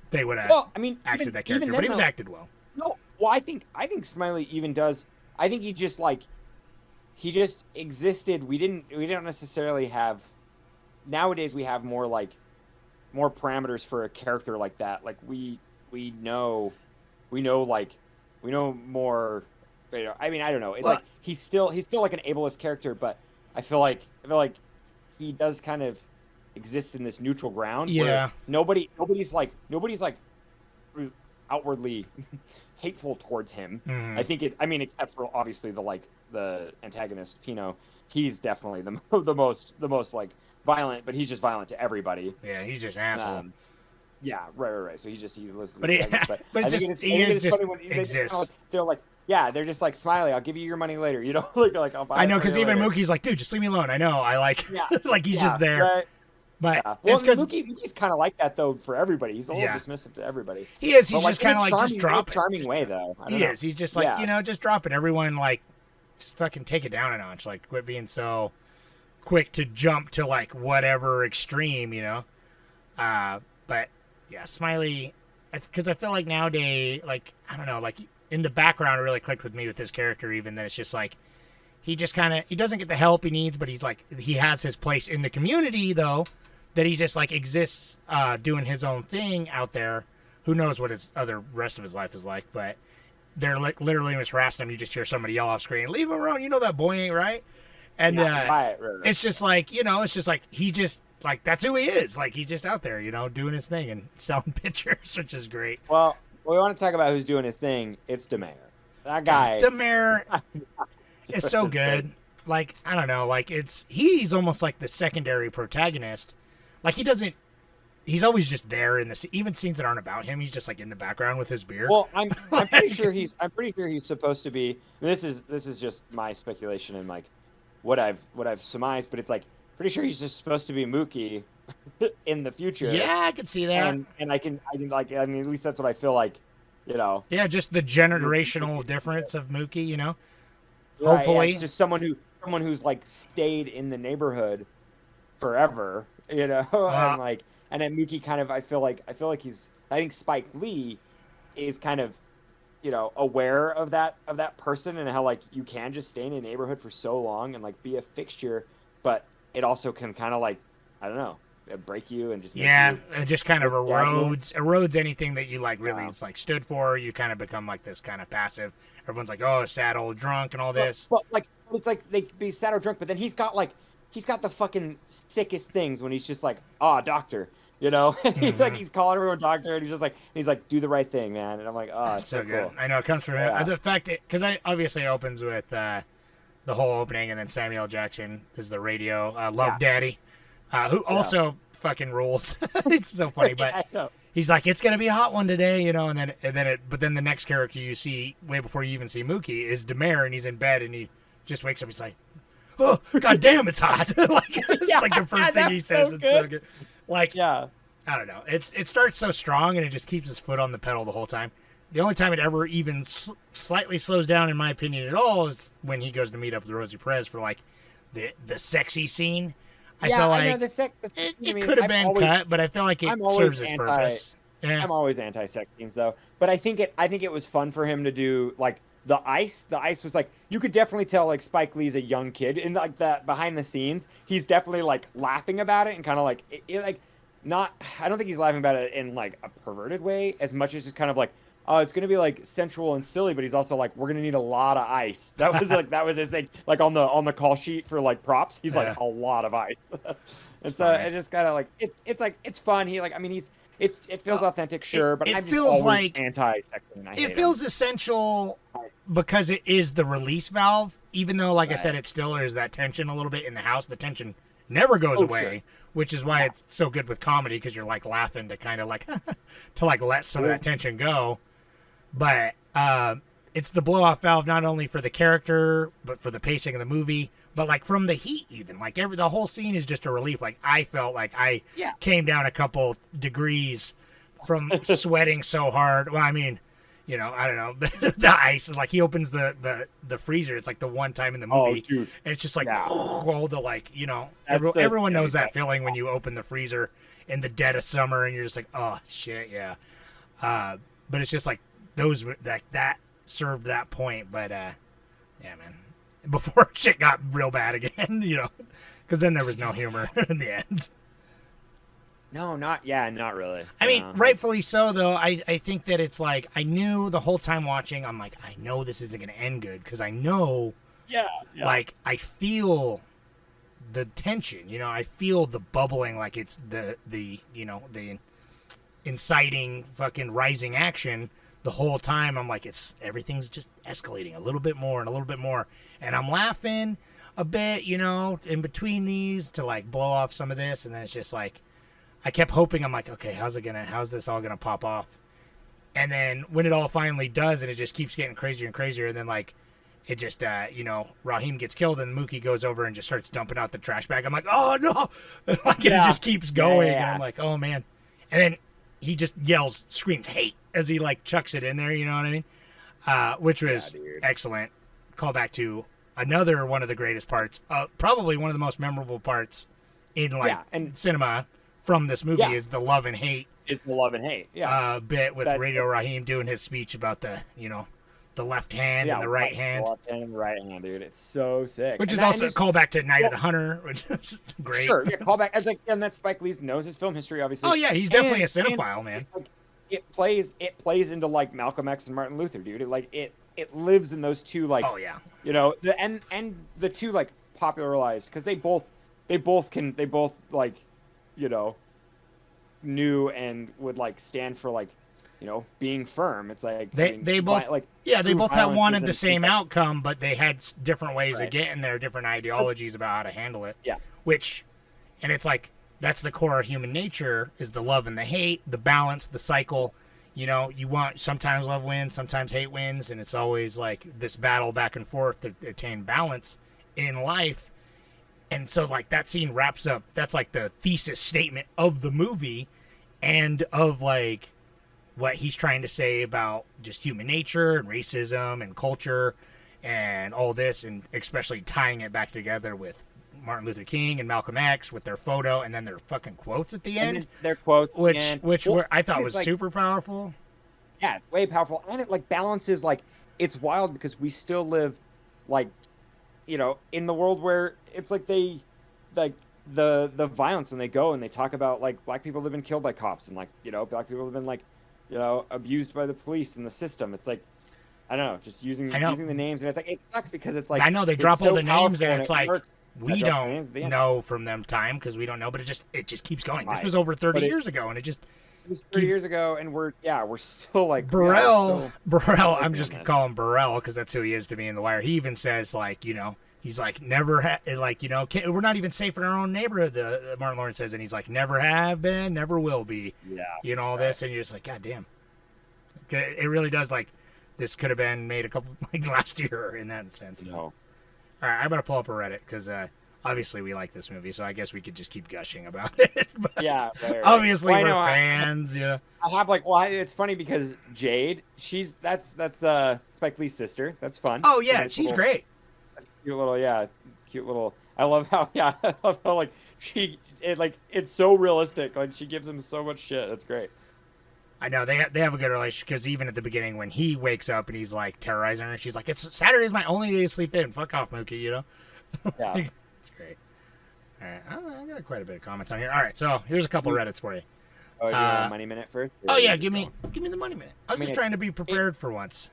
they would have acted that character, but he was acted well. No, well, I think Smiley even does. I think he just existed. We don't necessarily have. Nowadays, we have more parameters for a character like that. Like we know more. I mean, I don't know. It's like he's still like an ableist character, but I feel like he does kind of exist in this neutral ground. Yeah. Where nobody's outwardly hateful towards him. I think except for obviously the antagonist Pino. He's definitely the most violent, but he's just violent to everybody. Yeah, he's just an asshole. Yeah, right. So he lives. But it's just funny when exists. They're like, yeah, they're just like, Smiley, I'll give you your money later. Like I'll buy. I know, because even Mookie's like, dude, just leave me alone. I know, like he's just there. Right. But well, Mookie's kind of like that though for everybody. He's a little dismissive to everybody. He is. He's just kind of like just drop it. Charming way though. He is. He's just like just drop it. Everyone just fucking take it down a notch. Like quit being so quick to jump to like whatever extreme, But yeah, Smiley, because I feel like nowadays, I don't know, in the background, it really clicked with me with this character. Even that it's just like he just he doesn't get the help he needs, but he's like he has his place in the community though. That he just exists, doing his own thing out there. Who knows what his rest of his life is like? But they're literally harassing him. You just hear somebody yell off screen, "Leave him alone! You know that boy ain't right." And right. It's just like it's just like he just that's who he is. Like he's just out there, doing his thing and selling pictures, which is great. Well, we want to talk about who's doing his thing. It's Demare. That guy. Demare is so good. I don't know. He's almost like the secondary protagonist. He's always just there in the even scenes that aren't about him. He's just in the background with his beer. Well, I'm pretty sure he's supposed to be. This is just my speculation and what I've surmised, but it's pretty sure he's just supposed to be Mookie in the future. Yeah, I can see that. And I can at least that's what I feel like, Yeah, just the generational difference of Mookie, Right, Hopefully, it's just someone who's stayed in the neighborhood forever, and then Mookie kind of I feel like I think Spike Lee is kind of aware of that person and how you can just stay in a neighborhood for so long and be a fixture, but it also can kind of I don't know, break you and just it just kind of erodes anything that you really stood for. You kind of become this kind of passive. Everyone's like, oh, sad old drunk and all this. But it's they be sad or drunk, but then he's got the fucking sickest things when he's just doctor. Mm-hmm. He's calling everyone doctor, and he's like, do the right thing, man. And I'm like, oh, it's so good. Cool. I know it comes from him. The fact that because I obviously opens with the whole opening, and then Samuel L. Jackson is the radio Love Daddy, who also fucking rules. It's so funny, but he's like, it's gonna be a hot one today, but then the next character you see way before you even see Mookie is Demare, and he's in bed, and he just wakes up. He's like, oh, god damn, it's hot. It's the first thing he says. So it's so good. I don't know. It starts so strong, and it just keeps his foot on the pedal the whole time. The only time it ever even slightly slows down, in my opinion, at all, is when he goes to meet up with Rosie Perez for the sexy scene. I feel like I know, it could have been cut, but I feel like it serves its purpose. Yeah. I'm always anti-sex scenes though, but I think it was fun for him to do the ice. The ice was you could definitely tell Spike Lee's a young kid, and that behind the scenes, he's definitely laughing about it and kind of not. I don't think he's laughing about it in a perverted way as much as just kind of oh, it's gonna be sensual and silly, but he's also we're gonna need a lot of ice. That was that was his thing. On the call sheet for props, he's a lot of ice. And so it just kind of it's fun. He it feels authentic, sure, but I'm just always anti-sex. It feels essential because it is the release valve. Even though, I said, it still is that tension a little bit in the house. The tension never goes away, sure. Which is why it's so good with comedy, because you're laughing to kind of to let some of that tension go. But it's the blow off valve not only for the character but for the pacing of the movie. But like from the heat, even like the whole scene is just a relief. Like I felt like I came down a couple degrees from sweating so hard. Well, I mean, you know, I don't know, the ice. Like he opens the freezer. It's like the one time in the movie, dude. and it's just like all the like, you know, everyone knows that feeling when you open the freezer in the dead of summer, and you're just like, oh shit, yeah. But it's just like those that served that point. But yeah, man. Before shit got real bad again, you know, because then there was no humor in the end. No, not really. I mean, rightfully so, though. I think that it's like, I knew the whole time watching, I'm like, I know this isn't going to end good, because I know, like, I feel the tension, you know, I feel the bubbling, like it's the you know, the inciting fucking rising action. The whole time I'm like, everything's just escalating a little bit more and a little bit more. And I'm laughing a bit, you know, in between these to like blow off some of this. And then it's just like, I kept hoping, I'm like, okay, how's this all gonna pop off? And then when it all finally does, and it just keeps getting crazier and crazier. And then like, it just, you know, Raheem gets killed and Mookie goes over and just starts dumping out the trash bag. I'm like, oh no, like it just keeps going. And I'm like, oh man. And then he just screams hate as he like chucks it in there, you know what I mean? Which was excellent. Call back to another one of the greatest parts, probably one of the most memorable parts in like cinema from this movie is the love and hate. Is the love and hate, bit with Radio Raheem doing his speech about the, you know, the left hand and the right hand. The left hand and the right hand, dude. It's so sick. Which is also a callback to Night of the Hunter, which is great. Sure, callback. It's like, and that's Spike Lee knows his film history, obviously. Oh yeah, he's definitely a cinephile, man. It plays into like Malcolm X and Martin Luther, dude. It lives in those two, like, you know, and the two like popularized, because they both like, you know, knew and would like stand for like, you know, being firm. It's like they both had wanted the same outcome, but they had different ways of getting there, different ideologies about how to handle it. Yeah. And it's like, that's the core of human nature, is the love and the hate, the balance, the cycle. You know, sometimes love wins, sometimes hate wins, and it's always like this battle back and forth to attain balance in life. And so like that scene wraps up, that's like the thesis statement of the movie and of like what he's trying to say about just human nature and racism and culture and all this, and especially tying it back together with Martin Luther King and Malcolm X with their photo and then their fucking quotes at the end. Their quotes, which I thought was like, super powerful. Yeah, way powerful, and it like balances, like, it's wild because we still live, like, you know, in the world where it's like they, like, the violence when they go and they talk about like black people have been killed by cops and like, you know, black people have been like, you know, abused by the police and the system. It's like, I don't know, just using the names, and it's like, it sucks because it's like, I know they drop all the names and it's like, we don't know from them time because we don't know, but it just keeps going. This was over 30 years ago, and it was 3 years ago, and we're still like Burrell. I'm just gonna call him Burrell because that's who he is to me in The Wire. He even says like, you know, he's like like, you know, we're not even safe in our own neighborhood. Martin Lawrence says, and he's like, never have been, never will be. Yeah, you know all this, and you're just like, God damn. It really does, like, this could have been made a couple like last year in that sense. No. All right, I'm going to pull up a Reddit because obviously we like this movie, so I guess we could just keep gushing about it. But yeah, right. Obviously we're fans, you know. I have like, well, it's funny because Jade, that's Spike Lee's sister. That's fun. Oh yeah, she's great. That's cute little. I love how like it's so realistic. Like she gives him so much shit. That's great. I know they have a good relationship because even at the beginning when he wakes up and he's like terrorizing her, she's like, Saturday's my only day to sleep in. Fuck off, Mookie, you know? Yeah. It's great. All right. I got quite a bit of comments on here. All right, so here's a couple Reddits for you. Oh, you want a money minute first? Oh yeah, give me the money minute. I was just trying to be prepared for once.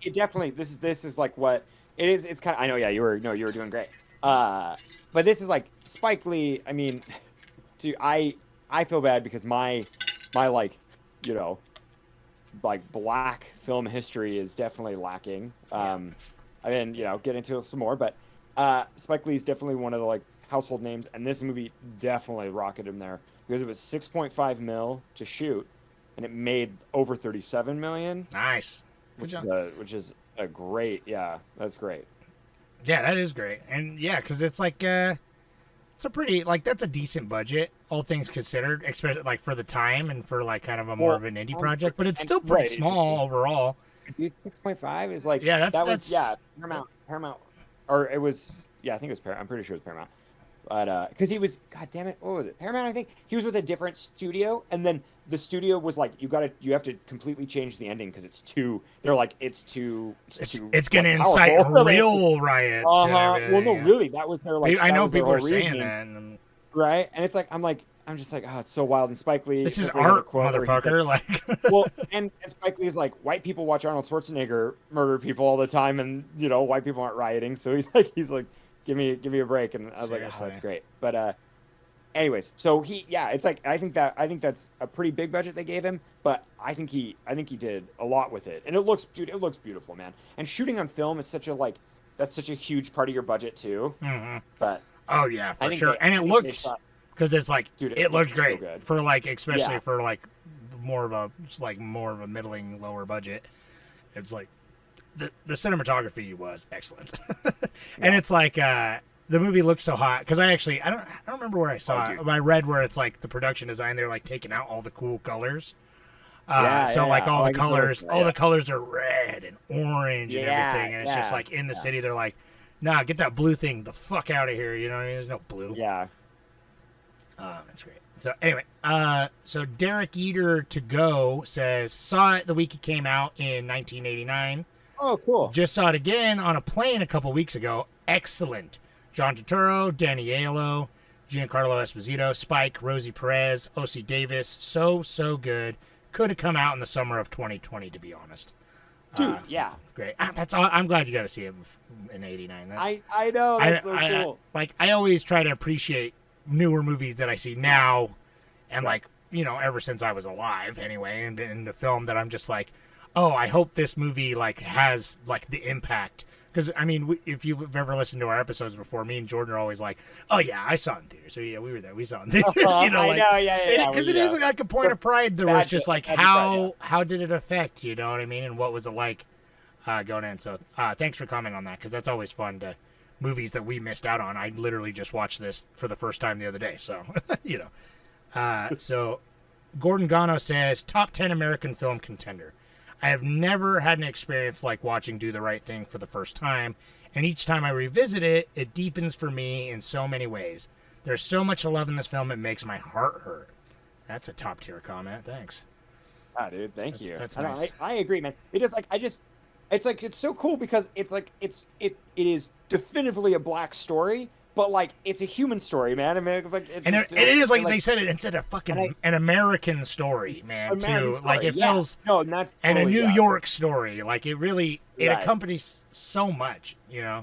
It definitely this is like what it is. It's kind of, I know, yeah, you were doing great. But this is like Spike Lee. I mean, dude, I feel bad because my like, you know, like black film history is definitely lacking. I mean, you know, get into it some more, but Spike Lee is definitely one of the like household names, and this movie definitely rocketed him there because it was 6.5 mil to shoot, and it made over 37 million. Nice. which is a great. Yeah, that's great. Yeah, that is great. And yeah, because it's like it's a pretty that's a decent budget, all things considered, especially like for the time and for like kind of a more of an indie project. But it's still pretty small overall. 6.5 is like that's Paramount, or it was I think it was Paramount. I'm pretty sure it was Paramount. But because he was, God damn it, what was it? Paramount, I think. He was with a different studio, and then the studio was like, you have to completely change the ending because it's too. They're like, it's going to incite real riots. Well, no, really, that was their like. I know people are saying that, right? And it's like, I'm just like, oh, it's so wild. And Spike Lee. This is art, motherfucker. Like, well, and Spike Lee is like, white people watch Arnold Schwarzenegger murder people all the time, and white people aren't rioting. So he's like. Give me a break, and I was like, oh, that's great. But anyways, so it's like I think that's a pretty big budget they gave him, but I think he did a lot with it, and it looks beautiful, man. And shooting on film is such a huge part of your budget too. Mm-hmm. But oh yeah, for sure, and it looks because it's like it looks great for like especially for like more of a middling lower budget. It's like. The cinematography was excellent, and it's like the movie looks so hot because I don't remember where I saw it. But I read where it's like the production design they're like taking out all the cool colors. All the colors are red and orange and everything, and it's just like in the city they're like, nah, get that blue thing the fuck out of here. There's no blue. Yeah. That's great. So anyway, so Derek Eater to go says saw it the week it came out in 1989. Oh, cool. Just saw it again on a plane a couple weeks ago. Excellent. John Turturro, Danny Aiello, Giancarlo Esposito, Spike, Rosie Perez, O.C. Davis. So good. Could have come out in the summer of 2020, to be honest. Dude, yeah. Great. That's all. I'm glad you got to see it in 89. I know. That's so cool. I always try to appreciate newer movies that I see now and, ever since I was alive anyway, and in the film that I'm just like, oh, I hope this movie has the impact. Because I mean, if you've ever listened to our episodes before, me and Jordan are always like, "Oh yeah, I saw it in theaters. So yeah, we were there. We saw it in theaters." I know, yeah. Because it is like a point of pride. There was just like how did it affect? You know what I mean? And what was it like going in? So thanks for commenting on that because that's always fun to movies that we missed out on. I literally just watched this for the first time the other day. So so Gordon Gano says top 10 American film contender. I have never had an experience like watching Do the Right Thing for the first time, and each time I revisit it, it deepens for me in so many ways. There's so much love in this film, it makes my heart hurt. That's a top-tier comment. Thanks. Ah, dude, thank you. That's nice. I agree, man. It is it's so cool because it is definitively a black story, but it's a human story, man. I mean, it is like they said it instead of fucking an American story, man. Too story, it feels and a New York story. Like it really accompanies so much. It's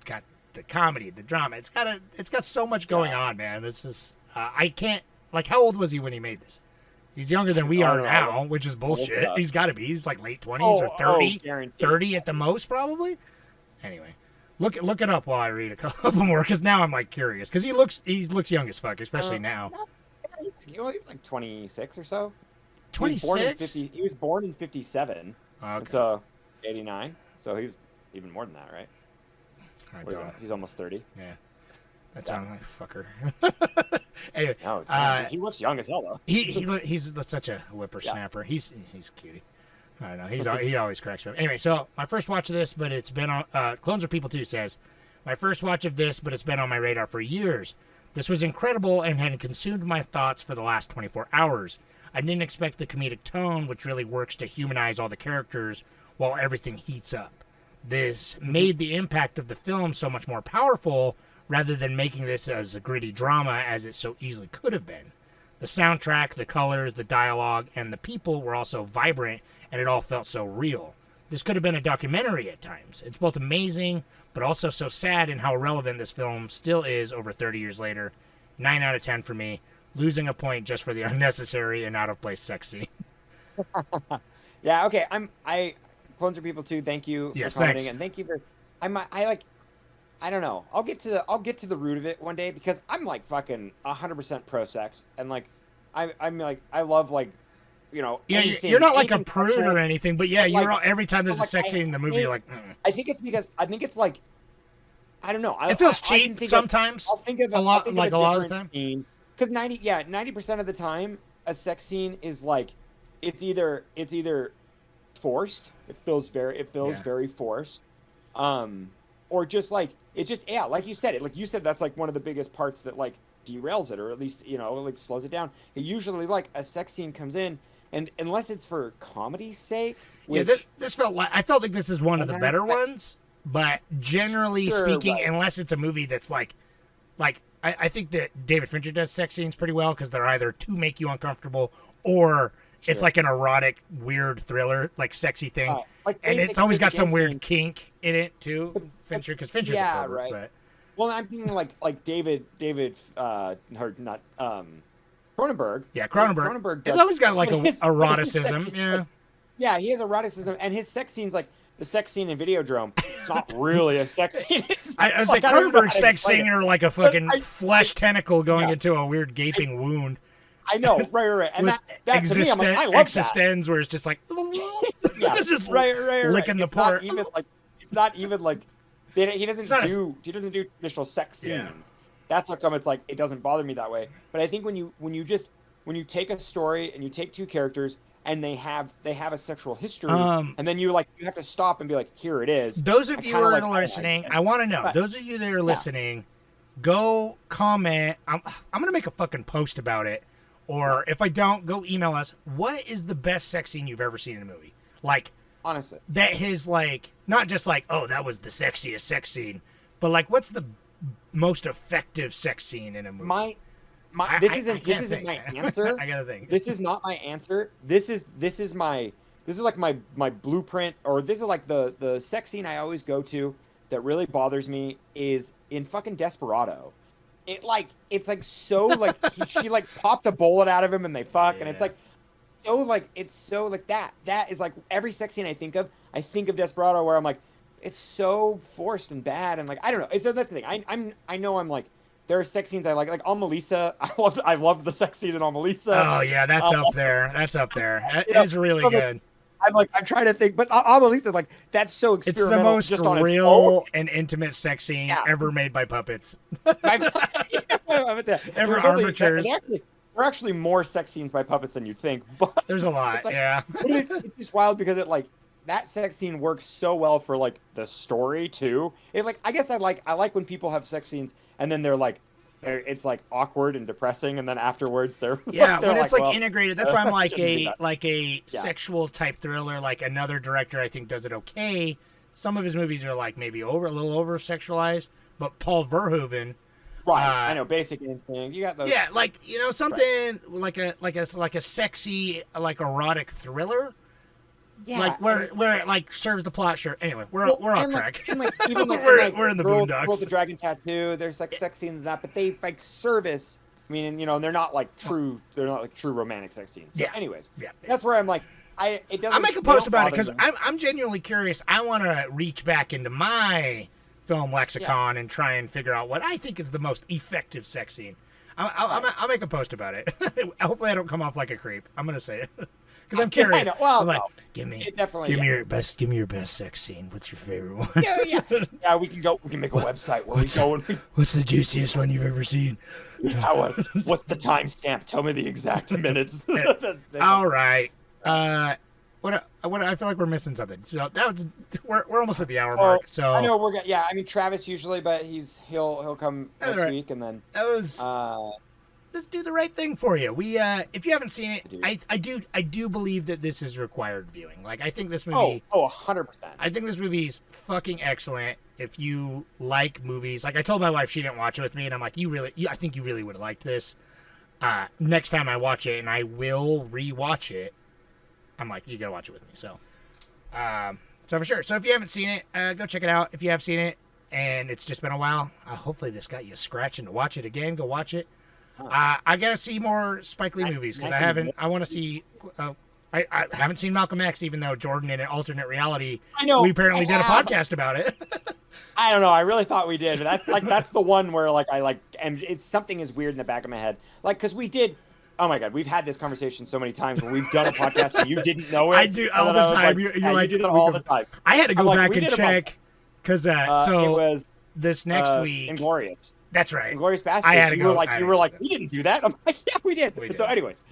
got the comedy, the drama. It's got so much going on, man. This is I can't how old was he when he made this? He's younger than we are now, which is bullshit. He's got to be. He's like late 20s or 30, 30 at the most, probably. Anyway. Look it up while I read a couple more, because now I'm curious. Because he looks young as fuck, especially now. He was 26 or so. 26? He was born in 57. Okay. So 89. So he was even more than that, right? He's almost 30. Yeah. That sounds like a fucker. Anyway, he looks young as hell though. He's such a whippersnapper. Yeah. He's a cutie. I know he always cracks me up. Anyway, so my first watch of this, but it's been on. Clones Are People too says, my first watch of this, but it's been on my radar for years. This was incredible and had consumed my thoughts for the last 24 hours. I didn't expect the comedic tone, which really works to humanize all the characters while everything heats up. This made the impact of the film so much more powerful, rather than making this as a gritty drama as it so easily could have been. The soundtrack, the colors, the dialogue, and the people were also vibrant, and it all felt so real. This could have been a documentary at times. It's both amazing, but also so sad in how relevant this film still is over 30 years later. 9 out of 10 for me, losing a point just for the unnecessary and out-of-place sex scene. Yeah, okay. Clones Are People too. Thank you for commenting, thanks. And thank you for. I don't know. I'll get to the root of it one day because I'm fucking 100% pro sex, and I love Yeah, anything, you're not like a anything prude sexual. or anything, but yeah, But, every time there's a like, sex scene in the movie, you're like, I think it's because like I don't know. it feels I can cheap think sometimes. I'll think of a lot, of like a lot of the time. Because 90% of the time, a sex scene is like, it's either forced. It feels very forced, or just like like you said that's like one of the biggest parts that like derails it, or at least like slows it down. It usually like a sex scene comes in, and unless it's for comedy's sake, which this felt like, I felt like this is one of the better ones, but generally speaking, right. unless it's a movie that's like I think that David Fincher does sex scenes pretty well because they're either to make you uncomfortable or it's like an erotic, weird thriller, like sexy thing, and it's always got some weird kink in it too. Fincher, because Fincher's a pervert, right. But Well, I'm thinking like David, or not Cronenberg. Yeah, Cronenberg. Cronenberg It's does, always got like but his eroticism. sex- Yeah. Yeah, he has eroticism, and his sex scenes, like the sex scene in Videodrome, it's not really a sex scene. I was like, I don't even know Cronenberg's how to sex explain scene it. are like a fucking I- flesh tentacle going into a weird gaping wound. I know, right, and With that to me, I'm like, I love that. existence, where it's just like, Yeah, it's just right. licking the It's part. not even like he doesn't do traditional sex scenes. Yeah. That's how come it's like it doesn't bother me that way. But I think when you take a story and you take two characters and they have a sexual history, and then you have to stop and be like, here it is. Those of I you kinda who are like, listening, I want to know. But- Those of you that are listening, go comment. I'm gonna make a fucking post about it. Or if I don't, go email us. What is the best sex scene you've ever seen in a movie? Like, honestly, that his like, not just like, oh, that was the sexiest sex scene, but like, what's the most effective sex scene in a movie? This isn't my answer. I gotta think. This is not my answer. This is like my blueprint, or this is like the sex scene I always go to that really bothers me is in fucking Desperado. It's like so like she like popped a bullet out of him and they fuck, and it's like so like that is like every sex scene I think of Desperado, where I'm like, it's so forced and bad, and like I don't know. So that's the thing. I know I'm like, there are sex scenes I like on Melissa. I loved the sex scene in on Melissa. Oh yeah, that's up there. That's up there. That is really good. I'm trying to think, but on Melissa, like that's so It's experimental. the most just on real and intimate sex scene Yeah. ever made by puppets. Ever armatures. There are actually more sex scenes by puppets than you think, but There's a lot, it's like, yeah. but it's just wild because it like that sex scene works so well for like the story too. It like I guess I like when people have sex scenes and then it's like awkward and depressing, and then afterwards they're when it's like well, integrated. That's why I'm like shouldn't do a sexual type thriller. Like another director, I think does it okay. Some of his movies are like maybe a little over sexualized, but Paul Verhoeven. Right, I know, Basic Instinct. You got those. Yeah, like something like a sexy like erotic thriller. Yeah, like where it like serves the plot. Sure. Anyway, we're off track. And like even like we're in the Girl Boondocks. with the Dragon Tattoo. There's like sex scenes and that, but they like service. I mean, they're not like true. They're not like true romantic sex scenes. So anyways, that's where I'm like, it doesn't. I'll make a post about it because I'm genuinely curious. I want to reach back into my film lexicon and try and figure out what I think is the most effective sex scene. I'll make a post about it. Hopefully, I don't come off like a creep. I'm gonna say it. Because I'm curious. I know. Well, I'm like, no. give me your best sex scene. What's your favorite one? Yeah. We can make a website where we go and What's the juiciest one you've ever seen? What's the timestamp? Tell me the exact minutes. All right. What I feel like we're missing something. So we're almost at the hour mark. So I know I mean Travis usually, but he'll come next week, and then let's do the right thing for you. We if you haven't seen it, I do believe that this is required viewing. Like I think this movie 100%. I think this movie's fucking excellent. If you like movies, like I told my wife she didn't watch it with me, and I'm like, I think you really would have liked this. Next time I watch it, and I will rewatch it, I'm like, you gotta watch it with me. So for sure. So if you haven't seen it, go check it out. If you have seen it and it's just been a while, hopefully this got you scratching to watch it again. Go watch it. I gotta see more Spike Lee movies because I want to see. I haven't seen Malcolm X, even though Jordan in an alternate reality. I know we apparently did a podcast about it. I don't know. I really thought we did. But that's the one where and it's something is weird in the back of my head. Like because we did oh my God, we've had this conversation so many times when we've done a podcast and you didn't know it. I do all And the then I was time. like, You're yeah, like, you do that all the time. I had to go I'm like, back we and did a check because it was this next week. Inglorious. That's right. Inglorious Bastards. I had to you go. were like, we didn't do that. I'm like, yeah, we did. We did. So, anyways,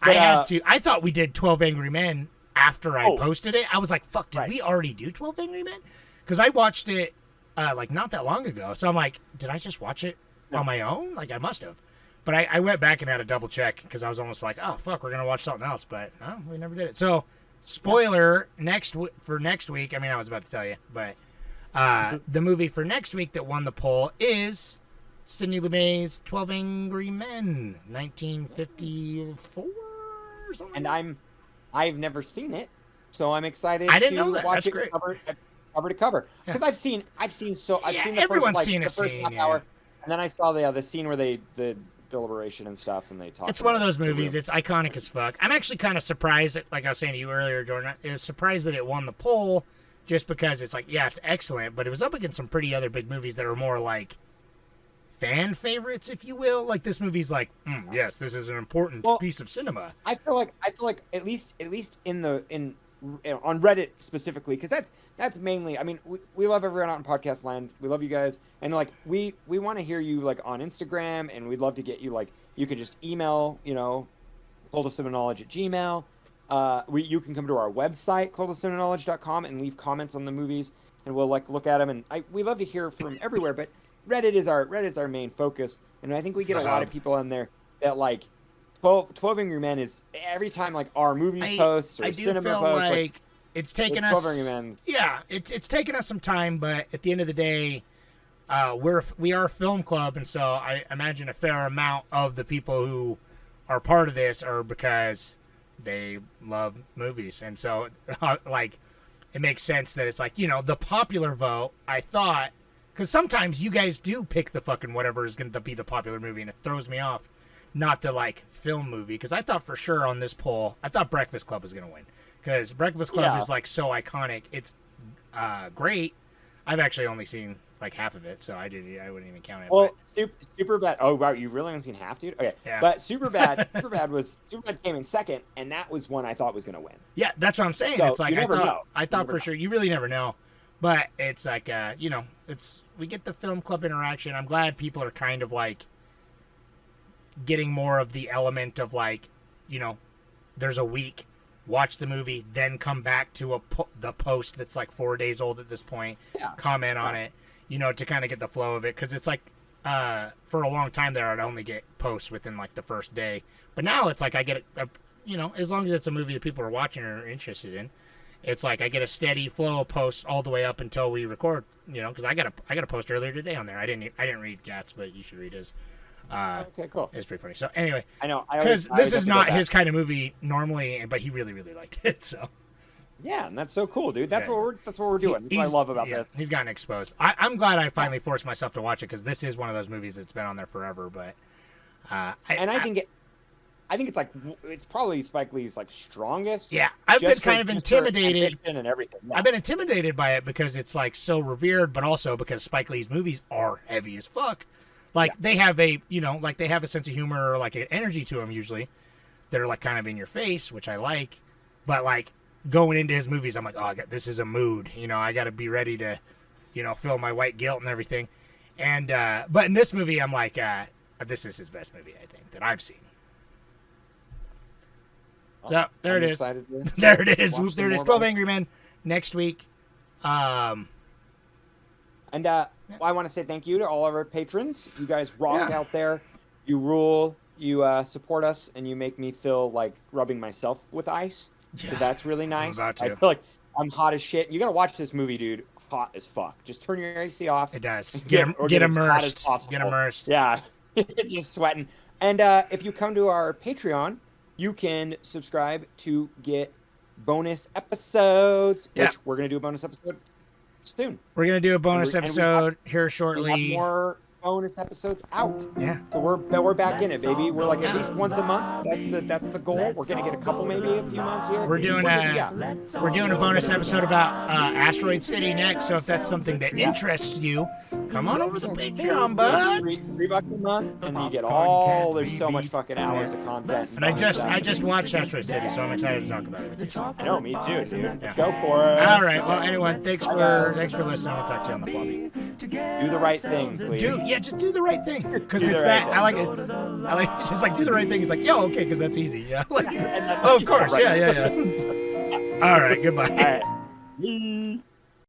I had to. I thought we did 12 Angry Men after I Oh. posted it. I was like, fuck, did Right. we already do 12 Angry Men? Because I watched it like not that long ago. So I'm like, did I just watch it on my own? Like I must have. But I went back and had a double check because I was almost like, oh fuck, we're gonna watch something else. But no, we never did it. So spoiler for next week. I mean, I was about to tell you, but the movie for next week that won the poll is Sidney Lumet's 12 Angry Men, 1954 or something. and I've never seen it, so I'm excited. I didn't to know that. Watch That's it great. cover to cover, because I've seen Yeah, the first, everyone's like, seen the a first scene, half yeah. hour, and then I saw the scene where the deliberation and stuff, and they talk. It's one of about those the movies. room. It's iconic as fuck. I'm actually kind of surprised that, like I was saying to you earlier, Jordan, I was surprised that it won the poll just because it's like, yeah, it's excellent, but it was up against some pretty other big movies that are more like fan favorites, if you will. Like this movie's like, yes, this is an important piece of cinema. I feel like at least on Reddit specifically, because that's mainly. I mean, we love everyone out in podcast land. We love you guys, and like we want to hear you like on Instagram, and we'd love to get you like you could just email coldestofknowledge@gmail. You can come to our website coldestofknowledge.com and leave comments on the movies, and we'll like look at them. And we love to hear from everywhere, but Reddit's our main focus, and I think we get a lot of people in there that like 12 Angry Men is every time like our movies posts or I do cinema feel posts. like it's taken us 12 Angry Men. Yeah, it's taken us some time, but at the end of the day, we are a film club, and so I imagine a fair amount of the people who are part of this are because they love movies, and so like it makes sense that it's like the popular vote. I thought because sometimes you guys do pick the fucking whatever is going to be the popular movie, and it throws me off. Not the like film movie, because I thought for sure on this poll, I thought Breakfast Club was going to win because Breakfast Club is like so iconic. It's great. I've actually only seen like half of it, so I wouldn't even count it. Well, Superbad. Oh wow, you really haven't seen half, dude? Okay, Yeah. but Superbad came in second, and that was one I thought was gonna win. Yeah, that's what I'm saying. So, It's like you never know. I You thought never for know. sure. You really never know, but it's like we get the film club interaction. I'm glad people are kind of like getting more of the element of like, there's a week, watch the movie, then come back to the post that's like 4 days old at this point, comment on it, to kind of get the flow of it. Because it's like, for a long time there, I'd only get posts within like the first day. But now it's like I get, as long as it's a movie that people are watching or are interested in, it's like I get a steady flow of posts all the way up until we record, because I got a post earlier today on there. I didn't read Gat's, but you should read his. Okay, cool. It's pretty funny. So anyway, I know because this is not his kind. kind of movie normally, but he really, really liked it. So Yeah, and that's so cool, dude. That's Yeah. what we're doing. That's what I love about this. He's gotten exposed. I'm glad I finally forced myself to watch it because this is one of those movies that's been on there forever. But I think it's probably Spike Lee's like strongest. Yeah, I've been just kind of just for intimidated. ambition and everything. Yeah. I've been intimidated by it because it's like so revered, but also because Spike Lee's movies are heavy as fuck. Like they have a they have a sense of humor or like an energy to them usually. They're like kind of in your face, which I like. But like going into his movies, I'm like, oh, this is a mood. I got to be ready to, feel my white guilt and everything. And but in this movie, I'm like, this is his best movie, I think, that I've seen. So there I'm it is. excited to There it is. watch some There it is. more 12 about it. Angry Men next week. And I want to say thank you to all of our patrons. You guys rock out there. You rule. You support us, and you make me feel like rubbing myself with ice. So that's really nice. about to. I feel like I'm hot as shit. You gotta watch this movie, dude. Hot as fuck. Just turn your AC off. It does. Or Get as hot as immersed. possible. Get immersed. Yeah, just sweating. And if you come to our Patreon, you can subscribe to get bonus episodes. Yeah. Which we're gonna do a bonus episode soon. We're gonna do a bonus And we episode here We shortly. have more bonus episodes out. Yeah. So we're back in it, baby. We're like at least once a month. That's the goal. We're gonna get a couple, maybe a few months here. We're doing a bonus episode about Asteroid City next. So if that's something that interests you, come on over to the Patreon, bud. $3 a month, and you get all. There's so much fucking hours of content. And I just watched Asteroid City, so I'm excited to talk about it with you. I know, me too, dude. Let's go for it. All right. Well, anyone, thanks for listening. We'll talk to you on the floppy. Do the right thing, please. Just do the right thing. Because Do it's the that right I like it. It's just like do the right thing. It's like, yo, okay, because that's easy. Yeah. Like, oh, of course. Yeah. All right. Goodbye. All right.